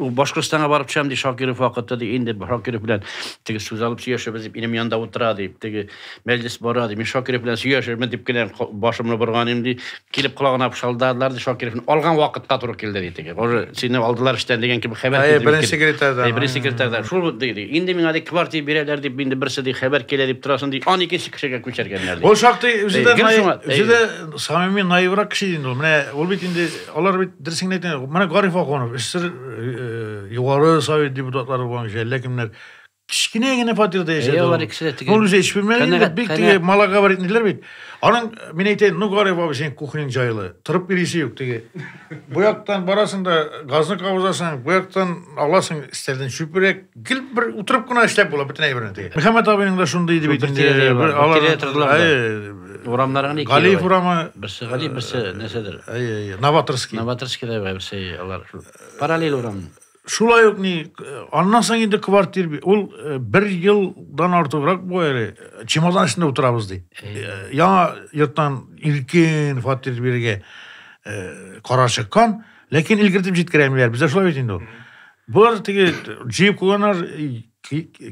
O Başkırstan'a barıp çam di Şakirov vaqtda di indi Şakirov bilen tege söz alıp söýüşüp inim ýanda oturadı. Tege meclis barady. Men Şakirov bilen söýüşüp dip gelen başımla burganymdy. Kilip kulağına apşaldadılar da Şakirov'un algan wagtda turup keldi tege. O seni aldılar işten degen gibi haber geldi. Birinci sekreterden. Birinci sekreterden. Şol dedi. Indi men adi kwartiy bererler dip indi birisi di haber keler dip turasın di 12 kişiye köçergenlerdi. O şakta üzede samimi naýyrak kişi indi. Mene ol bitindi olar bit dirsiňe etdi. Mene Garif Akhunov istir ýogary Sovet deputatlary bolan jellekimler kiçkinegene fatirde yaşadı. Olar ikisi de tege. Ol üze hiç bilmeli. Bir tege malaga var etdiler bit. Anın men eýteýin, "Nu Garif abi sen kuchnyň jaýly. Tırıp birisi ýok tege. Bu ýaktan barasın da gazny kawuzasan, bu ýaktan alasın isterden şüpürek gilip bir uturup gına işlep bolar bütün eýbirine tege." Mehmet abinin de şunday idi bitindi. Uramlarını Galif uramı birisi Galif birisi nesedir? Novatorskiy. Novatorskiy de birisi alar. Paralel uram. Şulay yok ni anlasan indi kvartir ol bir yıldan artık bu yere çimadan içinde oturabız di. Ya yurttan ilkin fatir birge karar çıkan lekin ilgirtip jitkiremiler bize şulay bitindi o. Bu arada tege jip kullanar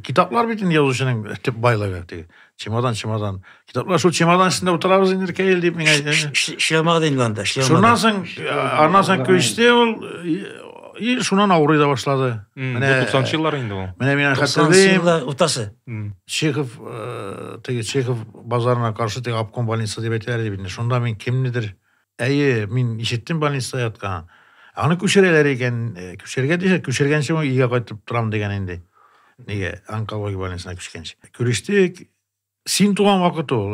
kitaplar bitin yazışının tip baylağı tege. Çimadan kitaplar şu çimadan içinde oturabız indir keyil deyip Şilamağa denilanda. Şundan sonra anlasan köşte ol şundan avruya da başladı. Bu 90-cı ýyllar indi o. Men hatırlayayım. Utası. Çexov bazarına karşı tek Apkon balinsa dep etler dip. Şunda men kimnidir? Men işitdim balinsa yatkan. Any küçereler eken, küçerge diýse, küçergençe ýa gaýtyp turam degen endi. Nege onkologiýa balinsana küçgençe. Küreşdik. Sin tuğan wagt ol.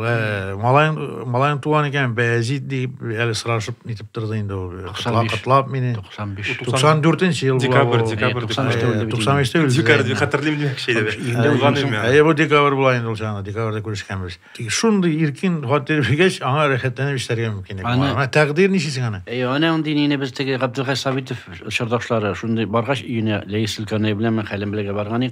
Malayan tuğan eken Beyazid diýip eli sıraşyp nitip durdy indi o. Wagtlap meni 94-nji ýyl Dekabr 95-de öldü. Dekabr hatırlayayım diýmek şeydi. Bu dekabr bulaýyn ol şana. Dekabrda görüşkenmiz. Şunday irkin hatir geç ana rehetlenip işlerge mümkin. Ana takdir nişisiň ana. Ana ondi ýene biz tege Abdulhay Sabitow şardaşlary şunday bargaç ýene Leýsil Kany bilen men halim bilen bargany.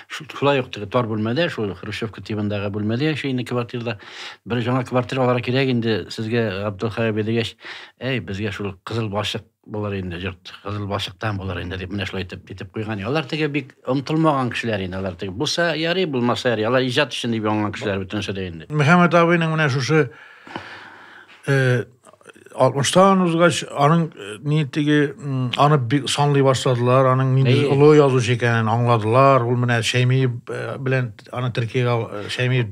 Şulay ýokdy tor bölmede, şu Hruşçov kutybyndagy bölmede şeyini kvartirda bir jana kvartir olarak kirek indi sizge Abdulhay bedegeç bizge şul kızıl başyk bolar indi jurt kızıl başykdan bolar indi dep mene şolay etip koýgan ýalar tege bik umtulmagan kişiler indi alar tege bulsa ýary bulmasa ýary alar ijat işinde ýongan kişiler bütünse de indi Mehmet abinin mene şuşy 60'tan uzgaç anın niyetdegi anı bir sanlay başladılar. Anın niyetdegi ulu yazıcı ekenini anladılar. Ol mene Şeými bilen anı Türkiýe Şeými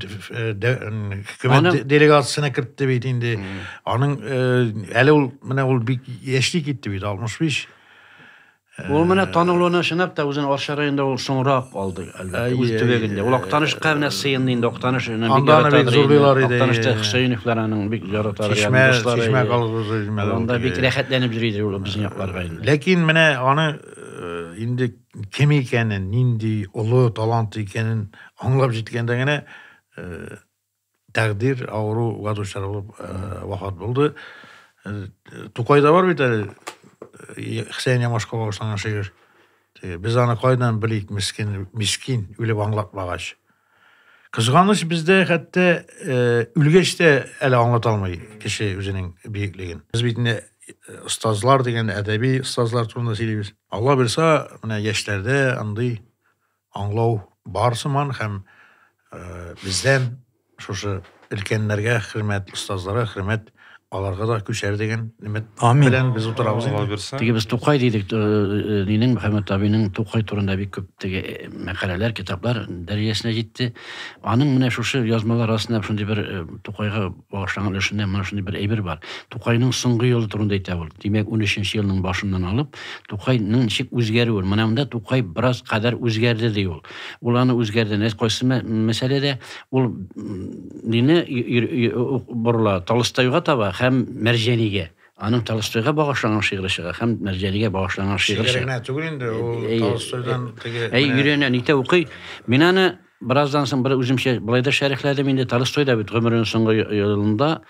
hükümet delegasysyna kiripdi beýdi indi. Anın eli ol mene ol bir eşlik etdi beýdi 65. Ol mene tanıglygyna şinap da özüň arşa raýynda ol soňrap aldy albatta. Öz tübeginde. Ol Oktanyş käbine syýyndy Oktanyşyna bir zorlaýlar idi. Oktanyşda Hüseýnowlaryň bir ýaratar Şişme galyzy. Onda bir rehetlenip ýürýärdi ol biziň ýaklarga. Lekin mene any indi kim ekenin, nindi ulu talant ekenin anlap jitkendegine takdir awru gadoşlar bolup wafat boldy. Тукайда бар бит әле Хсән Ямашкова башланган шигырь. Без аны кайдан белик, мискин үлеп аңлатмагач. Кызганыч бездә хәтта үлгәч тә әле аңлата алмый кеше үзенең бийеклеген. Без бит остазлар дигән әдәби остазлар турында сөйлибез. Алла бирсә, менә яшьләрдә андый аңлау бар сыман һәм бездән шушы өлкәннәргә хөрмәт, остазларга хөрмәт, аларга да күчәр дигән нәмәт белән без утырабыз инде. Теге без Тукай дидек, Нинең Мөхәммәд абыйның Тукай турында бик күп теге мәкаләләр, китаплар дәрәҗәсенә җитте. Аның менә шушы язмалар арасында шундый бер Тукайга багышланган өлешендә менә шундый бер әйбер бар. Тукайның соңгы юлы турында әйтә ул. Димәк, 13нче елның башыннан алып, Тукайның ничек үзгәрүе, менә монда Тукай бераз кадәр үзгәрде ди ул. Ул аны үзгәрде. Кайсы мәсьәләдә ул дине борла Толстойга таба һәм Мәрҗәнигә. Аның Толстойга багышланган шигыре чыга, һәм Мәрҗәнигә багышланган шигыре чыга. Шигыренә түгел инде, ул Толстойдан теге. Йөрәнә нитә укый. Мин аны birazdan sonra bir üzümşe bulayda şerihledim indi Tolstoy'da bir ömrünün songu yılında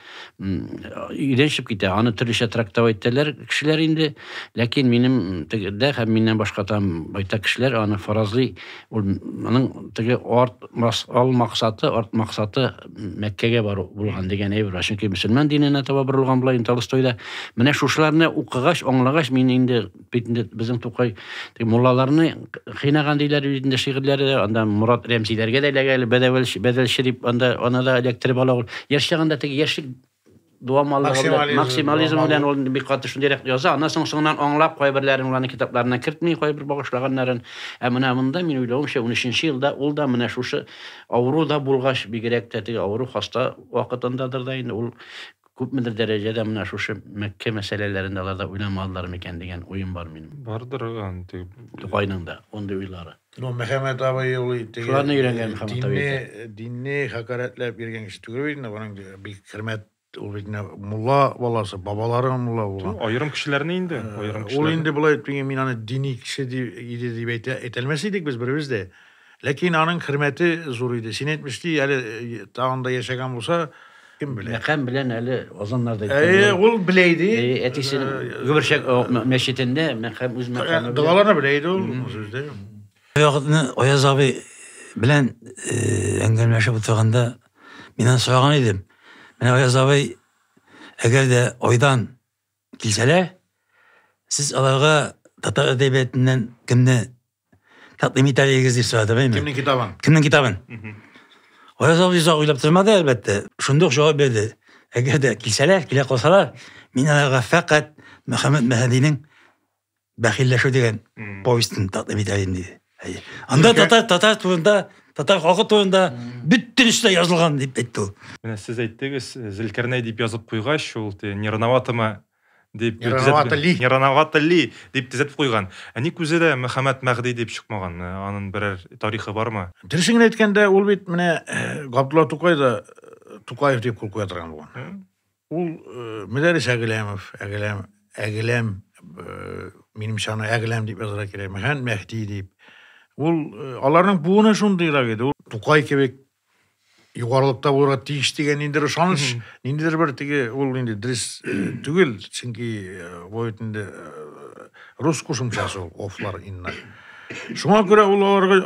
idenşip gitti. Anı türlüşe traktava ettiler kişiler indi. Lakin benim de hem mindən başka tam bayta kişiler anı farazlı onun tege art maksatı Mekke'ye var bulgan degen evra. Çünkü Müslüman dinine tava burulgan bulayın Tolstoy'da. Mene şuşlarını uqıgaş, onlagaş min indi bizim Tokay mullalarını xinagan deyler indi şiirleri anda Murat Remzi'de dergede bedel şirip ona da elektrip ala yaşaganda teki yaşlık duamallığı maksimalizm bilen ol bir katı şundayraq yazsa ondan soňdan anlap koyberlerin ulanı kitaplarına kirtmey koyber bagışlaganların amında men uylawymça 13nji ýylda ul da mena şuşı awruda bulgaş bigirek teti awru hasta wagtyndadır da indi ul köpmüdür derecede mena şuşı Mekke meselelerinde alarda uylamalılar meken degen oyun var benim. Bardır Tukaynın da onda uylary. No Mehmet abi ol Şularını öğrengen Mehmet abi. Dinni hakaretlep bergen kişi tügürüydü bunun bir hürmet ol bitine mulla balası babaları mulla bolan. Ayırım kişilerine indi. Ol indi bulay etpegen men ana dini kişi idi diýip etelmeseydik biz biribizde. Lakin anın hürmeti zor idi. Sen etmişdi yani tağında yaşagan bolsa kim bilir. Mekan bilen eli ozanlarda. Ol bileydi. Etisinin Göbürşek meşitinde mekan öz mekanı. Dağlarına bileydi ol sözde. Oyaz abi bilen engelleşip oturganda menen soragan edim. Mene Oyaz abi eger de oydan kilseler siz alarga Tatar edebiyetinden kimni takdim edersiniz diye soradı değil mi? Kimnin kitabın? Kimnin kitabın? Oyaz abi uzak uylap durmadı elbette. Şunduk cevap verdi. Eger de kilseler, kile kolsalar men alarga fakat Muhammed Mehdi'nin Bakilleşo degen povestin takdim ederim dedi. Anda Tatar turunda, Tatar halkı turunda bütün üstüne yazılgan deyip etti o. Siz ayttınız, Zilkarnay deyip yazıp koygaç, ol не рановатымы deyip Неранаватли deyip tizet koygan. Ник үзеде Мөхәммәд Мәгъди deyip çıkmagan. Anın birer tarixi var mı? Dirşin aytkanda ol bit mene Abdullah Tokay da Tokayev deyip kul koya turgan bolgan. Ol Müderris Əgiləm benim şana Əgiləm deyip yazara kerak. Məhəmməd Мәгъди deyip ol аларның буына шундыйрак иде. Ул Тукай кебек югарылыкта булырга тиеш деген индер ышаныч, ниндидер бер теге ул инде дирис түгел, чөнки бойтында рус кушумчасы ул офлар инна. Шуңа күрә ул аларга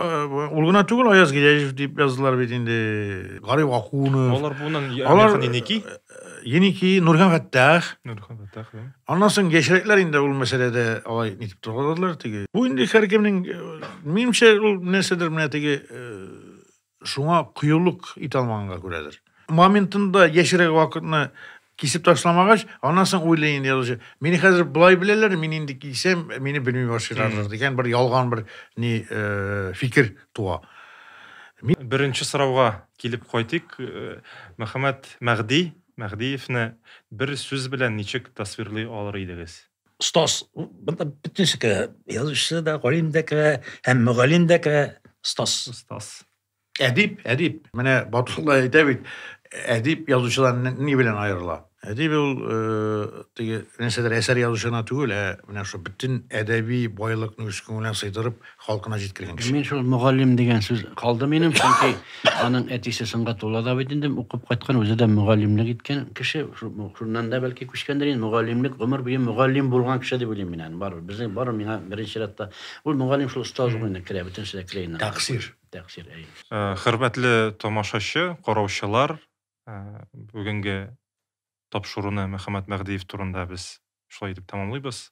ул гына түгел Аяз Гиләҗев дип яздылар бит инде. Гарип Акуны. Алар буның Yeniki? Yeniki Nurhan Fettah. Nurhan Fettah. Ondan soň geçerekler indi ul meselede alay nitip turgadylar tege. Bu indi her kimning menimçe ul nesedir mene tege şuňa kuyuluk italmanga göredir. Momentinde yeşirek wagtyny kesip taşlamagaç, ondan soň oýlaýyn ýazyjy. Meni häzir bulay bilerler, men indi kiysem, meni bilmey başlarlar degen bir ýalgan bir fikir tuğa. Birinci sırauga kelip koydik. Mөхәммәд Мәгъдиевni bir söz bilen niçik tasvirlay alır idiniz? Ustas, bütün şike yazıcısı da, galim da, hem mügalim da, ustas. Edip. Mene Batullah edebit edip yazıcılar ne bilen ayrıla. Әдеби ул теге нәрсәдер әсәр язучына түгел, менә шул бөтен әдәби байлыкны үз күңеленә сыйдырып халкына җиткергән кеше. Мин шул мөгаллим дигән сүз калды минем, чөнки аның әтисе Сыңгат улада бит инде укып кайткан, үзе дә мөгаллимлек иткән кеше. Шуннан да бәлки күчкәндер инде мөгаллимлек, гомер буе мөгаллим булган кеше дип уйлыйм мин. Бар, безнең бар миңа беренче рәттә ул мөгаллим шул остаз уйны керә, бөтен сүз керә инде. Тәкъсир. Тәкъсир. Хөрмәтле тамашачы, караучылар, бүгенге тапшыруны Мөхәммәд Мәгъдиев турында без шулай итеп тәмамлыйбыз.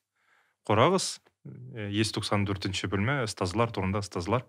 Карагыз, 194-нче бүлмә, остазлар турында остазлар.